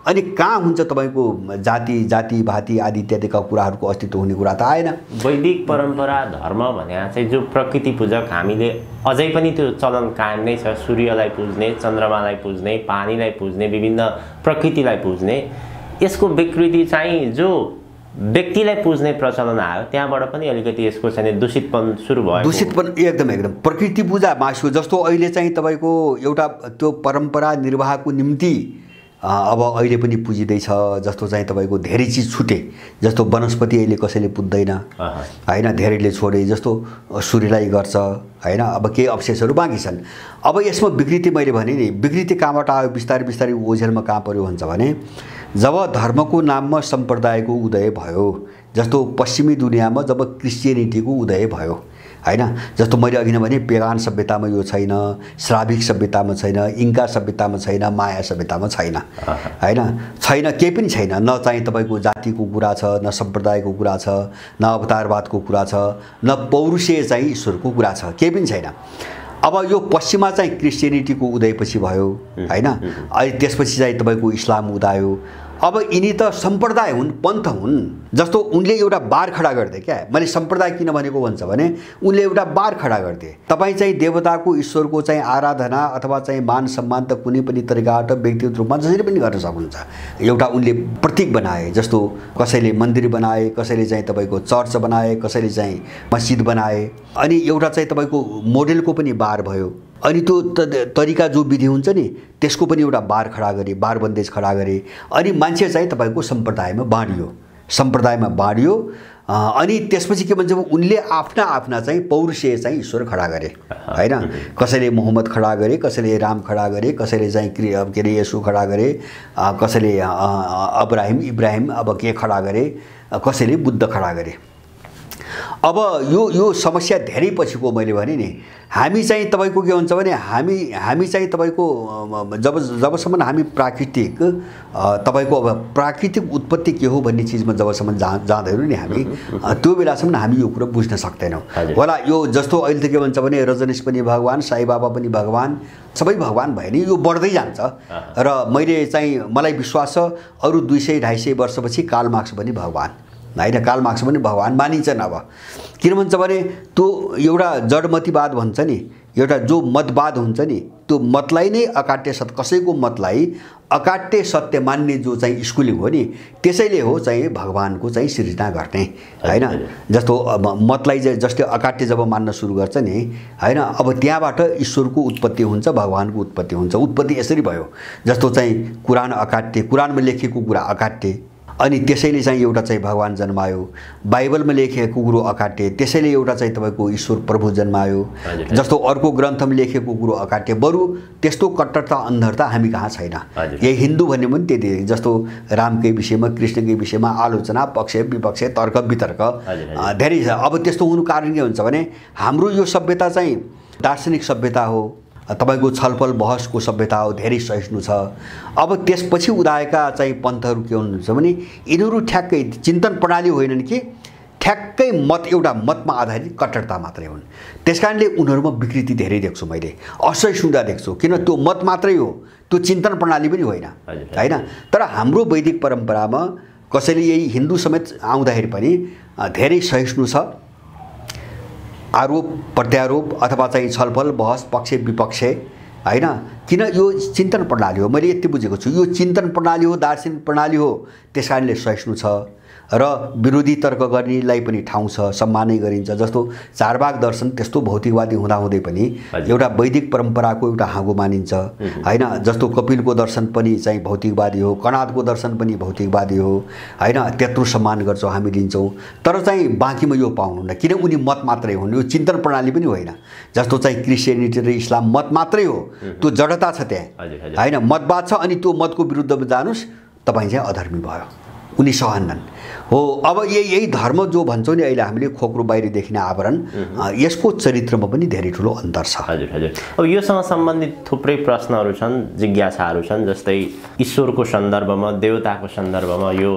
अनि कहाँ हुन्छ तपाईको जाति भाती आदि इत्यादिका कुराहरूको अस्तित्व हुने कुरा त आएन। वैदिक परम्परा धर्म भने चाहिँ जो प्रकृति पूजक हामीले अझै पनि त्यो चलन कायम नै छ। सूर्यलाई पुज्ने, चन्द्रमालाई पुज्ने, पानीलाई पुज्ने, विभिन्न प्रकृतिलाई पुज्ने। यसको विकृति चाहिँ जो व्यक्तिलाई पुज्ने प्रचलन आयो त्यहाँबाट पनि अलिकति यसको चाहिँ दूषितपन सुरु भयो। दूषितपन एकदम प्रकृति पूजा मासु जस्तो अहिले चाहिँ तपाईको एउटा त्यो परम्परा निर्वाहको निम्ति अब अहिले पनि पुजिँदैछ। जस्तो चाहिँ तपाईको धेरै चीज छुटे, जस्तो वनस्पति अहिले कसैले पुज्दैन हैन, धेरैले छोडे, जस्तो सूर्यलाई गर्छ हैन। अब केही अवशेषहरू बाँकी छन्। अब यसमा विकृति मैले भने नि विकृति कहाँबाट आयो, बिस्तारै ओझेलमा कहाँ पर्यो भन्छ भने जब धर्मको नाममा सम्प्रदायको उदय भयो, जस्तो पश्चिमी दुनियाँमा जब क्रिस्चियनिटीको उदय भयो हैन। जस्तो मैले अघि नै भने पेगान सभ्यतामा यो छैन, श्राविक सभ्यतामा छैन, इन्का सभ्यतामा छैन, माया सभ्यतामा छैन हैन। छैन, केही पनि छैन। न चाहिँ तपाईँको जातिको कुरा छ, न सम्प्रदायको कुरा छ, न अवतारवादको कुरा छ, न पौरुषीय चाहिँ ईश्वरको कुरा छ, केही पनि छैन। अब यो पश्चिममा चाहिँ क्रिस्चियनिटीको उदयपछि भयो हैन। अनि त्यसपछि चाहिँ तपाईँको इस्लाम उदायो। अब यिनी त सम्प्रदाय हुन्, पन्थ हुन्। जस्तो उनले एउटा बार खडा गर्थे क्या। मैले सम्प्रदाय किन भनेको भन्छ भने उनले एउटा बार खडा गर्थे। तपाईँ चाहिँ देवताको ईश्वरको चाहिँ आराधना अथवा चाहिँ मान सम्मान त कुनै पनि तरिकाबाट व्यक्तिगत रूपमा जसरी पनि गर्न सक्नुहुन्छ। एउटा उनले प्रतीक बनाए। जस्तो कसैले मन्दिर बनाए, कसैले चाहिँ तपाईँको चर्च बनाए, कसैले चाहिँ मस्जिद बनाए। अनि एउटा चाहिँ तपाईँको मोडेलको पनि बार भयो। अनि त्यो तरिका जो विधि हुन्छ नि त्यसको पनि एउटा बार खडा गरे, बार बन्देज खडा गरे। अनि मान्छे चाहिँ तपाईँको सम्प्रदायमा बाँडियो। अनि त्यसपछि के भन्छ उनले आफ्ना चाहिँ पौरुषीय चाहिँ ईश्वर खडा गरे हैन। कसैले मोहम्मद खडा गरे, कसैले राम खडा गरे, कसैले चाहिँ के अरे येशू खडा गरे, कसैले इब्राहिम अब के खडा गरे, कसैले बुद्ध खडा गरे। अब यो समस्या धेरै पछिको मैले भने नि हामी चाहिँ तपाईको के हुन्छ भने हामी चाहिँ तपाईको जबसम्म हामी प्राकृतिक तपाईको अब प्राकृतिक उत्पत्ति के हो भन्ने चीजमा जबसम्म जाँदैनौँ नि हामी त्यो बेलासम्म हामी यो कुरा बुझ्न सक्दैनौँ होला। यो जस्तो अहिले त के भन्छ भने रजनीश पनि भगवान, साई बाबा पनि भगवान, सबै भगवान भयो नि यो बढ्दै जान्छ। र मैले चाहिँ मलाई विश्वास छ अरु 200-250 वर्षपछि कार्ल मार्क्स पनि भगवान हैन, कार्ल मार्क्स पनि भगवान मानिन्छन्। अब किन भन्छ भने त्यो एउटा जडमतिवाद भन्छ नि, एउटा जो मतवाद हुन्छ नि त्यो मतलाई नै अकाट्य सत्य, कसैको मतलाई अकाट्य सत्य मान्ने जो चाहिँ स्कुलिङ हो नि त्यसैले हो चाहिँ भगवानको चाहिँ सृजना गर्ने हैन। जस्तो मतलाई जसले अकाट्य जब मान्न सुरु गर्छ नि हैन, अब त्यहाँबाट ईश्वरको उत्पत्ति हुन्छ, भगवानको उत्पत्ति हुन्छ। उत्पत्ति यसरी भयो। जस्तो चाहिँ कुरान अकाट्य, कुरानमा लेखिएको कुरा अकाट्य, अनि त्यसैले चाहिँ एउटा चाहिँ भगवान जन्मायो। बाइबलमा लेखिएको कुरो अकाट्य, त्यसैले एउटा चाहिँ तपाईको ईश्वर प्रभु जन्मायो। जस्तो अर्को ग्रन्थमा लेखिएको कुरो अकाट्य, बरु त्यस्तो कट्टरता अन्धरता हामी कहाँ छैन। यही हिन्दू भन्ने पनि त्यति। जस्तो रामकै विषयमा, कृष्णकै विषयमा आलोचना, पक्ष विपक्ष, तर्क वितर्क धेरै छ। अब त्यस्तो हुनु कारण के हुन्छ भने हाम्रो यो सभ्यता चाहिँ दार्शनिक सभ्यता हो, तपाईको छलफल बहसको सभ्यता हो, धेरै सहिष्णु छ। अब त्यसपछि उदाएका चाहिँ पन्थहरू के हुनुहुन्छ भने यिनीहरू ठ्याक्कै चिन्तन प्रणाली होइनन् कि ठ्याक्कै एउटा मतमा आधारित कट्टरता मात्रै हुन्। त्यसकारणले उनीहरूमा विकृति धेरै देख्छु मैले, असहिष्णुता देख्छु। किन त्यो मत मात्रै हो, त्यो चिन्तन प्रणाली पनि होइन हैन। तर हाम्रो वैदिक परम्परामा कसैले यही हिन्दू समेत आउँदाखेरि पनि धेरै सहिष्णु छ। आरोप प्रत्यारोप अथवा चाहिँ छलफल बहस पक्ष विपक्ष हैन। किन यो चिन्तन प्रणाली हो, मैले यति बुझेको छु यो चिन्तन प्रणाली हो, दार्शनिक प्रणाली हो, त्यसकारणले सहिष्णु छ र विरोधी तर्क गर्नेलाई पनि ठाउँ छ, सम्मानै गरिन्छ। जस्तो चारबाग दर्शन त्यस्तो भौतिकवादी हुँदाहुँदै पनि एउटा वैदिक परम्पराको एउटा हाँगो मानिन्छ हैन। जस्तो कपिलको दर्शन पनि चाहिँ भौतिकवादी हो, कणादको दर्शन पनि भौतिकवादी हो हैन। त्यत्रो सम्मान गर्छौँ हामी, लिन्छौँ। तर चाहिँ बाँकीमा यो पाउनुहुन्न किन उनी मत मात्रै हुन्, यो चिन्तन प्रणाली पनि होइन। जस्तो चाहिँ क्रिस्चियनिटी र इस्लाम मत मात्रै हो, त्यो जडता छ त्यहाँ हैन। मतवाद छ, अनि त्यो मतको विरुद्धमा जानुस् तपाईँ चाहिँ अधर्मी भयो, उनी सहन्नन् हो। अब यही धर्म जो भन्छौँ नि अहिले हामीले खोक्रो बाहिर देखिने आवरण, यसको चरित्रमा पनि धेरै ठुलो अन्तर छ। हजुर हजुर। अब योसँग सम्बन्धित थुप्रै प्रश्नहरू छन्, जिज्ञासाहरू छन्। जस्तै ईश्वरको सन्दर्भमा, देवताको सन्दर्भमा, यो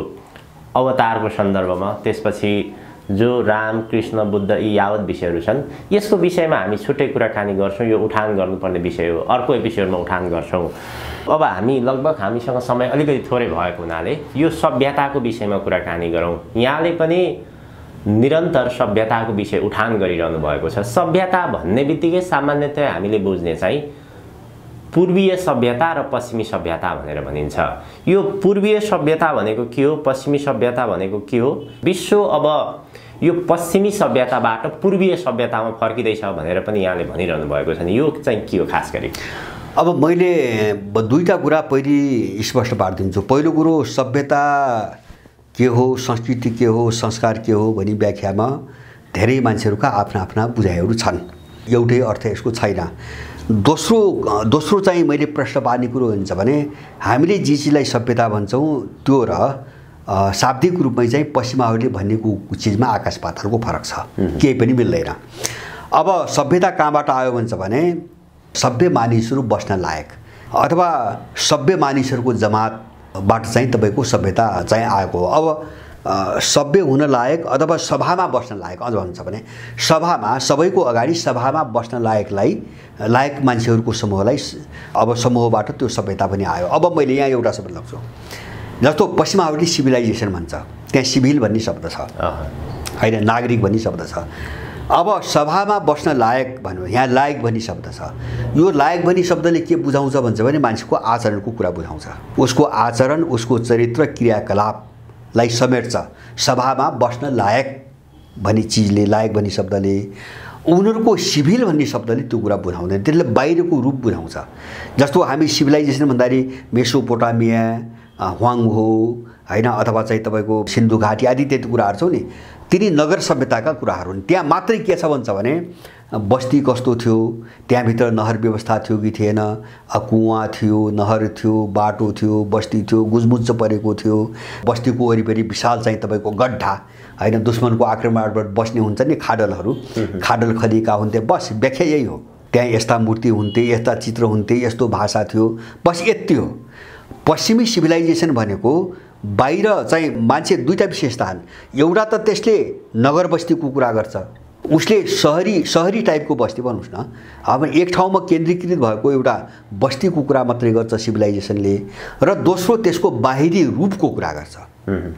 अवतारको सन्दर्भमा, त्यसपछि जो राम कृष्ण बुद्ध यी यावत विषयहरू छन्, यसको विषयमा हामी छुट्टै कुराकानी गर्छौँ। यो उठान गर्नुपर्ने विषय हो, अर्को एपिसोडमा उठान गर्छौँ। अब हामी लगभग हामीसँग समय अलिकति थोरै भएको हुनाले यो सभ्यताको विषयमा कुराकानी गरौँ। यहाँले पनि निरन्तर सभ्यताको विषय उठान गरिरहनु भएको छ। सभ्यता भन्ने बित्तिकै सामान्यतया हामीले बुझ्ने चाहिँ पूर्वीय सभ्यता र पश्चिमी सभ्यता भनेर भनिन्छ। यो पूर्वीय सभ्यता भनेको के हो, पश्चिमी सभ्यता भनेको के हो, विश्व अब यो पश्चिमी सभ्यताबाट पूर्वीय सभ्यतामा फर्किँदैछ भनेर पनि यहाँले भनिरहनु भएको छ नि, यो चाहिँ के हो खास गरी? अब मैले दुईटा कुरा पहिले स्पष्ट पारिदिन्छु। पहिलो कुरो सभ्यता के हो, संस्कृति के हो, संस्कार के हो भनी व्याख्यामा धेरै मान्छेहरूका आफ्ना आफ्ना बुझाइहरू छन्, एउटै अर्थ यसको छैन। दोस्रो चाहिँ मैले प्रश्न पार्ने कुरो हुन्छ भने हामीले जे चिजलाई सभ्यता भन्छौँ त्यो र शाब्दिक रूपमै चाहिँ पश्चिमाहरूले भनेको चिजमा आकाश पातालको फरक छ, केही पनि मिल्दैन। अब सभ्यता कहाँबाट आयो भन्छ भने सभ्य मानिसहरू बस्न लायक अथवा सभ्य मानिसहरूको जमातबाट चाहिँ तपाईँको सभ्यता चाहिँ आएको हो। अब सभ्य हुन लायक अथवा सभामा बस्न लायक अझ भन्छ भने सभामा सबैको अगाडि सभामा बस्न लायक मान्छेहरूको समूहलाई अब समूहबाट त्यो सभ्यता पनि आयो। अब मैले यहाँ एउटा शब्द लाग्छु जस्तो पश्चिमावली सिभिलाइजेसन भन्छ, त्यहाँ सिभिल भन्ने शब्द छ होइन, नागरिक भन्ने शब्द छ। अब सभामा बस्न लायक भन्यो, यहाँ लायक भन्ने शब्द छ। यो लायक भन्ने शब्दले के बुझाउँछ भन्छ भने मान्छेको आचरणको कुरा बुझाउँछ, उसको आचरण उसको चरित्र क्रियाकलापलाई समेट्छ। सभामा बस्न लायक भन्ने चिजले, लायक भन्ने शब्दले, उनीहरूको सिभिल भन्ने शब्दले त्यो कुरा बुझाउँदैन, त्यसले बाहिरको रूप बुझाउँछ। जस्तो हामी सिभिलाइजेसन भन्दाखेरि मेसोपोटामिया, ह्वाङहो होइन, अथवा चाहिँ तपाईँको सिन्धु घाटी आदि त्यति कुराहरू छौ नि, तिनी नगर सभ्यताका कुराहरू हुन्। त्यहाँ मात्रै के छ भन्छ भने बस्ती कस्तो थियो, त्यहाँभित्र नहर व्यवस्था थियो कि थिएन, कुवा थियो, नहर थियो, बाटो थियो, बस्ती थियो, गुजमुज परेको थियो, बस्तीको वरिपरि विशाल चाहिँ तपाईँको गड्ढा होइन, दुश्मनको आक्रमणबाट बस्ने हुन्छ नि खाडलहरू, खाडल खनिएका हुन्थे। बस व्याख्या यही हो। त्यहाँ यस्ता मूर्ति हुन्थे, यस्ता चित्र हुन्थे, यस्तो भाषा थियो, बस यति हो। पश्चिमी सिभिलाइजेसन भनेको बाहिर चाहिँ मान्छे दुईटा विशेषता छन्। एउटा त त्यसले नगर बस्तीको कुरा गर्छ, उसले सहरी टाइपको बस्ती भनौँ न, अब एक ठाउँमा केन्द्रीकृत भएको एउटा बस्तीको कुरा मात्रै गर्छ सिभिलाइजेसनले, र दोस्रो त्यसको बाहिरी रूपको कुरा गर्छ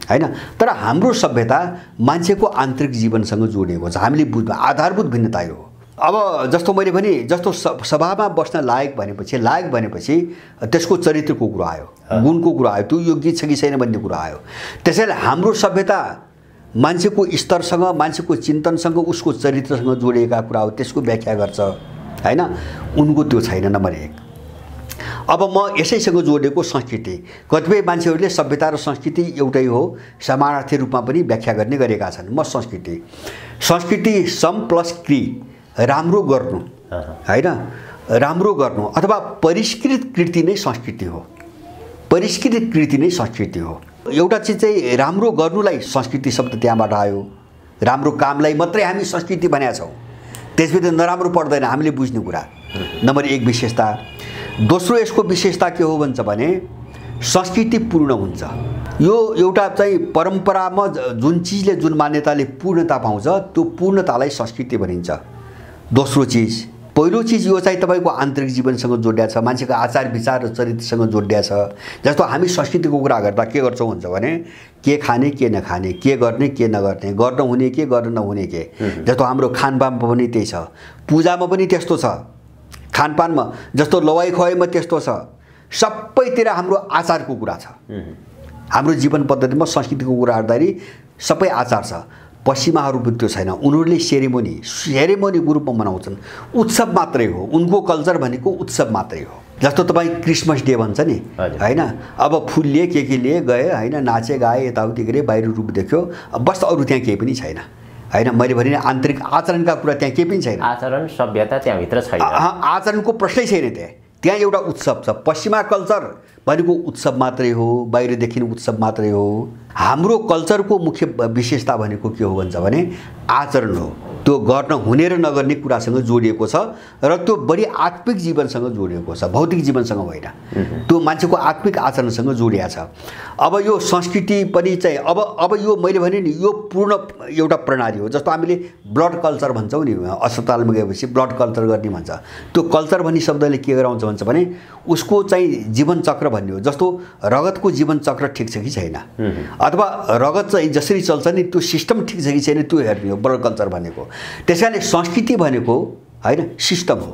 होइन। तर हाम्रो सभ्यता मान्छेको आन्तरिक जीवनसँग जोडिएको छ, हामीले बुझ्नु आधारभूत भिन्नता यो हो। अब जस्तो मैले भने जस्तो सभामा बस्न लायक भनेपछि त्यसको चरित्रको कुरा आयो, गुणको कुरा आयो, त्यो योग्य छ कि छैन भन्ने कुरा आयो। त्यसैले हाम्रो सभ्यता मान्छेको स्तरसँग, मान्छेको चिन्तनसँग, उसको चरित्रसँग जोडिएका कुरा हो, त्यसको व्याख्या गर्छ होइन। उनको त्यो छैन नम्बर एक। अब म यसैसँग जोडिएको संस्कृति, कतिपय मान्छेहरूले सभ्यता र संस्कृति एउटै हो समानार्थी रूपमा पनि व्याख्या गर्ने गरेका छन्। म संस्कृति सम प्लस क्रि, राम्रो गर्नु होइन, राम्रो गर्नु अथवा परिष्कृत कृति नै संस्कृति हो, परिष्कृत कृति नै संस्कृति हो। एउटा चिज चाहिँ राम्रो गर्नुलाई संस्कृति शब्द त्यहाँबाट आयो, राम्रो कामलाई मात्रै हामी संस्कृति भनेका छौँ, त्यसभित्र नराम्रो पर्दैन हामीले बुझ्ने कुरा नम्बर एक विशेषता। दोस्रो यसको विशेषता के हो भन्छ भने संस्कृति पूर्ण हुन्छ। यो एउटा चाहिँ परम्परामा जुन चिजले जुन मान्यताले पूर्णता पाउँछ त्यो पूर्णतालाई संस्कृति भनिन्छ। दोस्रो चिज, पहिलो चिज यो चाहिँ तपाईँको आन्तरिक जीवनसँग जोडिया छ, मान्छेको आचार विचार र चरित्रसँग जोडिया छ। जस्तो हामी संस्कृतिको कुरा गर्दा के गर्छौँ भन्छ भने के खाने के नखाने, के गर्ने के नगर्ने, गर्न हुने के गर्न नहुने के। जस्तो हाम्रो खानपानमा पनि त्यही छ, पूजामा पनि त्यस्तो छ, खानपानमा जस्तो लवाई खुवाईमा त्यस्तो छ, सबैतिर हाम्रो आचारको कुरा छ। हाम्रो जीवन पद्धतिमा संस्कृतिको कुरा गर्दाखेरि सबै आचार छ। पश्चिमाहरू त्यो छैन, उनीहरूले सेरेमोनीको रूपमा मनाउँछन्, उत्सव मात्रै हो, उनको कल्चर भनेको उत्सव मात्रै हो। जस्तो तपाईँ क्रिसमस डे भन्छ नि होइन, अब फुल लिए के लिए गए होइन, नाचे गाए यताउति गरे, बाहिर रूप देख्यो, बस अरू त्यहाँ केही पनि छैन होइन। मैले भने आन्तरिक आचरणका कुरा त्यहाँ केही पनि छैन, आचरण सभ्यता त्यहाँभित्र छैन, आचरणको प्रश्नै छैन त्यहाँ एउटा उत्सव छ। पश्चिमा कल्चर भनेको उत्सव मात्रै हो, बाहिर देखिने उत्सव मात्रै हो। हाम्रो कल्चरको मुख्य विशेषता भनेको के हो भन्छ भने आचरण हो, त्यो गर्न हुने र नगर्ने कुरासँग जोडिएको छ र त्यो बढी आत्मिक जीवनसँग जोडिएको छ, भौतिक जीवनसँग होइन, त्यो मान्छेको आत्मिक आचरणसँग जोडिया छ। अब यो संस्कृति पनि चाहिँ अब यो मैले भने नि यो पूर्ण एउटा प्रणाली हो। जस्तो हामीले ब्लड कल्चर भन्छौँ नि, अस्पतालमा गएपछि ब्लड कल्चर गर्ने भन्छ, त्यो कल्चर भन्ने शब्दले के गराउँछ भन्छ भने उसको चाहिँ जीवनचक्र भन्ने हो। जस्तो रगतको जीवनचक्र ठिक छ कि छैन, अथवा रगत चाहिँ जसरी चल्छ नि त्यो सिस्टम ठिक छ कि छैन त्यो हेर्ने हो ब्लड कल्चर भनेको। त्यस कारणले संस्कृति भनेको होइन सिस्टम हो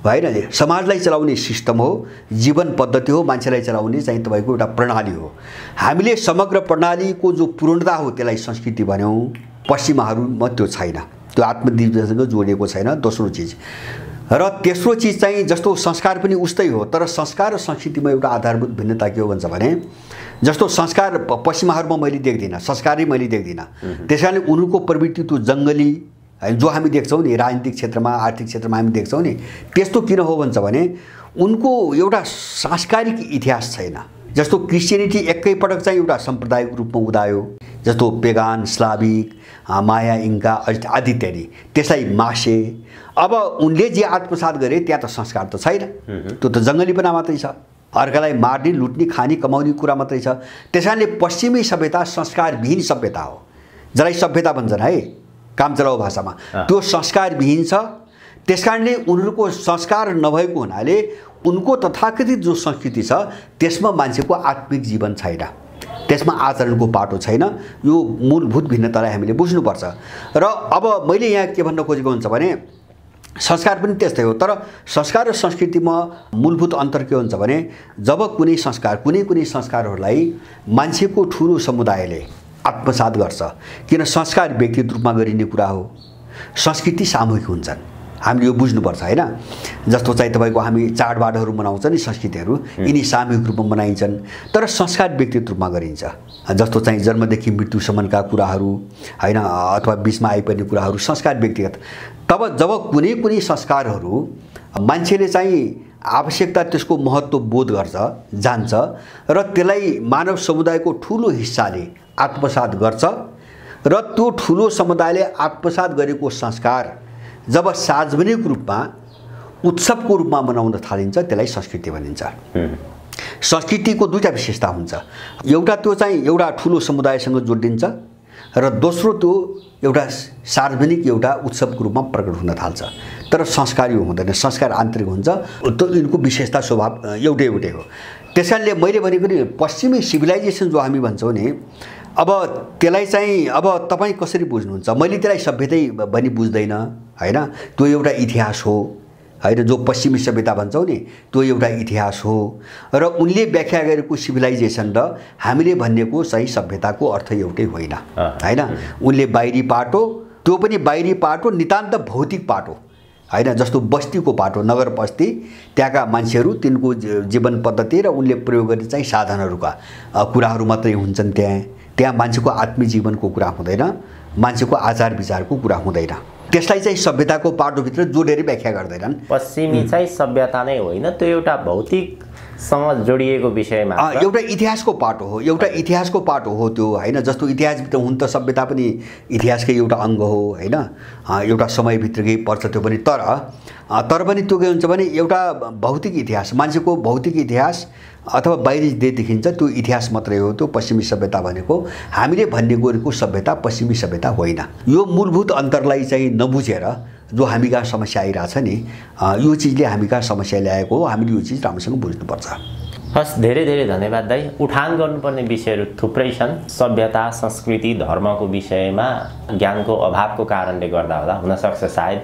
होइन, समाजलाई चलाउने सिस्टम हो, जीवन पद्धति हो, मान्छेलाई चलाउने चाहिँ तपाईँको एउटा प्रणाली हो। हामीले समग्र प्रणालीको जो पूर्णता हो त्यसलाई संस्कृति भन्यौँ। पश्चिमाहरूमा त्यो छैन, त्यो आत्मजीवनसँग जोडिएको छैन। दोस्रो चिज र तेस्रो चिज चाहिँ जस्तो संस्कार पनि उस्तै हो, तर संस्कार र संस्कृतिमा एउटा आधारभूत भिन्नता के हो भन्छ भने जस्तो संस्कार पश्चिमाहरूमा मैले देख्दिनँ, संस्कारै मैले देख्दिनँ। त्यस कारणले उनीहरूको प्रवृत्ति त्यो जङ्गली जो हामी देख्छौँ नि राजनीतिक क्षेत्रमा आर्थिक क्षेत्रमा हामी देख्छौँ नि, त्यस्तो किन हो भन्छ भने उनको एउटा सांस्कारिक इतिहास छैन। जस्तो क्रिस्चियनिटी एकैपटक चाहिँ एउटा साम्प्रदायिक रूपमा उदायो, जस्तो पेगान, स्लाविक, माया, इन्का आदि इत्यादि, त्यसलाई मासे। अब उनले जे आत्मसात गरे त्यहाँ त संस्कार त छैन, त्यो त जङ्गलीपना मात्रै छ, अर्कालाई मार्ने, लुट्ने, खाने, कमाउने कुरा मात्रै छ। त्यसैले पश्चिमी सभ्यता संस्कारविहीन सभ्यता हो, जसलाई सभ्यता भन्छन् है काम चलाउ भाषामा, त्यो संस्कारविहीन छ। त्यसकारणले उनीहरूको संस्कार नभएको हुनाले उनको तथाकथित जो संस्कृति छ त्यसमा मान्छेको आत्मिक जीवन छैन, त्यसमा आचरणको पाटो छैन। यो मूलभूत भिन्नतालाई हामीले बुझ्नुपर्छ। र अब मैले यहाँ के भन्न खोजेको हुन्छ भने संस्कार पनि त्यस्तै हो, तर संस्कार र संस्कृतिमा मूलभूत अन्तर के हुन्छ भने जब कुनै संस्कारहरूलाई मान्छेको ठुलो समुदायले आत्मसात गर्छ, किन संस्कार व्यक्तिगत रूपमा गरिने कुरा हो, संस्कृति सामूहिक हुन्छन्, हामीले यो बुझ्नुपर्छ हैन। जस्तो चाहिँ तपाईको हामी चाडबाडहरू मनाउँछ नि संस्कृतिहरू, यिनी सामूहिक रूपमा मनाइन्छन्, तर संस्कार व्यक्तिगत रूपमा गरिन्छ। जस्तो चाहिँ जन्मदेखि मृत्युसम्मका कुराहरू हैन, अथवा बीचमा आइपर्ने कुराहरू संस्कार व्यक्तिगत। तब जब कुनै संस्कारहरू मान्छेले चाहिँ आवश्यकता त्यसको महत्त्व बोध गर्छ, जान्छ र त्यसलाई मानव समुदायको ठुलो हिस्साले आत्मसात गर्छ र त्यो ठुलो समुदायले आत्मसात गरेको संस्कार जब सार्वजनिक रूपमा उत्सवको रूपमा मनाउन थालिन्छ त्यसलाई संस्कृति भनिन्छ। संस्कृतिको दुईटा विशेषता हुन्छ, एउटा त्यो चाहिँ एउटा ठुलो समुदायसँग जोडिन्छ र दोस्रो त्यो एउटा सार्वजनिक एउटा उत्सवको रूपमा प्रकट हुन थाल्छ। तर संस्कार यो हुँदैन, संस्कार आन्तरिक हुन्छ, त्यो यिनको विशेषता स्वभाव एउटै हो। त्यसकारणले मैले भनेको नि पश्चिमी सिभिलाइजेसन जो हामी भन्छौँ नि, अब त्यसलाई चाहिँ अब तपाईँ कसरी बुझ्नुहुन्छ? मैले त्यसलाई सभ्यतै भनी बुझ्दैन हैन, त्यो एउटा इतिहास हो हैन, जो पश्चिमी सभ्यता भन्छौँ नि त्यो एउटा इतिहास हो र उनले व्याख्या गरेको सिभिलाइजेसन र हामीले भनेको सही सभ्यताको अर्थ एउटै होइन हैन। उनले बाहिरी पाटो, त्यो पनि बाहिरी पाटो नितान्त भौतिक पाटो हैन, जस्तो बस्तीको पाटो, नगर बस्ती, त्यहाँका मान्छेहरू, तिनको जीवन पद्धति र उनले प्रयोग गर्ने चाहिँ साधनहरूका कुराहरू मात्रै हुन्छन्। त्यहाँ मान्छेको आत्मिक जीवनको कुरा हुँदैन, मान्छेको आचार विचारको कुरा हुँदैन। त्यसलाई चाहिँ सभ्यताको पाटोभित्र जोडेर व्याख्या गर्दैनन्। पश्चिमी चाहिँ सभ्यता नै होइन, त्यो एउटा भौतिकसँग जोडिएको विषयमा एउटा इतिहासको पाटो हो, एउटा इतिहासको पाटो हो त्यो हैन। जस्तो इतिहासभित्र हुन त सभ्यता पनि इतिहासकै एउटा अङ्ग हो हैन, एउटा समयभित्रकै पर्छ त्यो पनि। तर पनि त्यो के हुन्छ भने एउटा भौतिक इतिहास, मान्छेको भौतिक इतिहास अथवा बाहिरी जे देखिन्छ त्यो इतिहास मात्रै हो त्यो पश्चिमी सभ्यता भनेको। हामीले भन्ने गरेको सभ्यता पश्चिमी सभ्यता होइन। यो मूलभूत अन्तरलाई चाहिँ नबुझेर जो हामी कहाँ समस्या आइरहेछ नि, यो चिजले हामी कहाँ समस्या ल्याएको हो, हामीले यो चिज राम्रोसँग बुझ्नुपर्छ। हस्, धेरै धेरै धन्यवाद दाइ। उठान गर्नुपर्ने विषयहरू थुप्रै छन्। सभ्यता, संस्कृति, धर्मको विषयमा ज्ञानको अभावको कारणले गर्दा हुनसक्छ सायद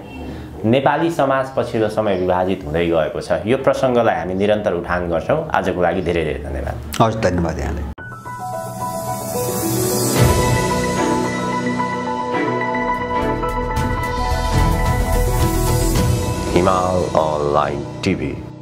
नेपाली समाज पछिल्लो समय विभाजित हुँदै गएको छ। यो प्रसङ्गलाई हामी निरन्तर उठान गर्छौँ। आजको लागि धेरै धेरै धन्यवाद। हस्, धन्यवाद यहाँलाई। Himal Online TV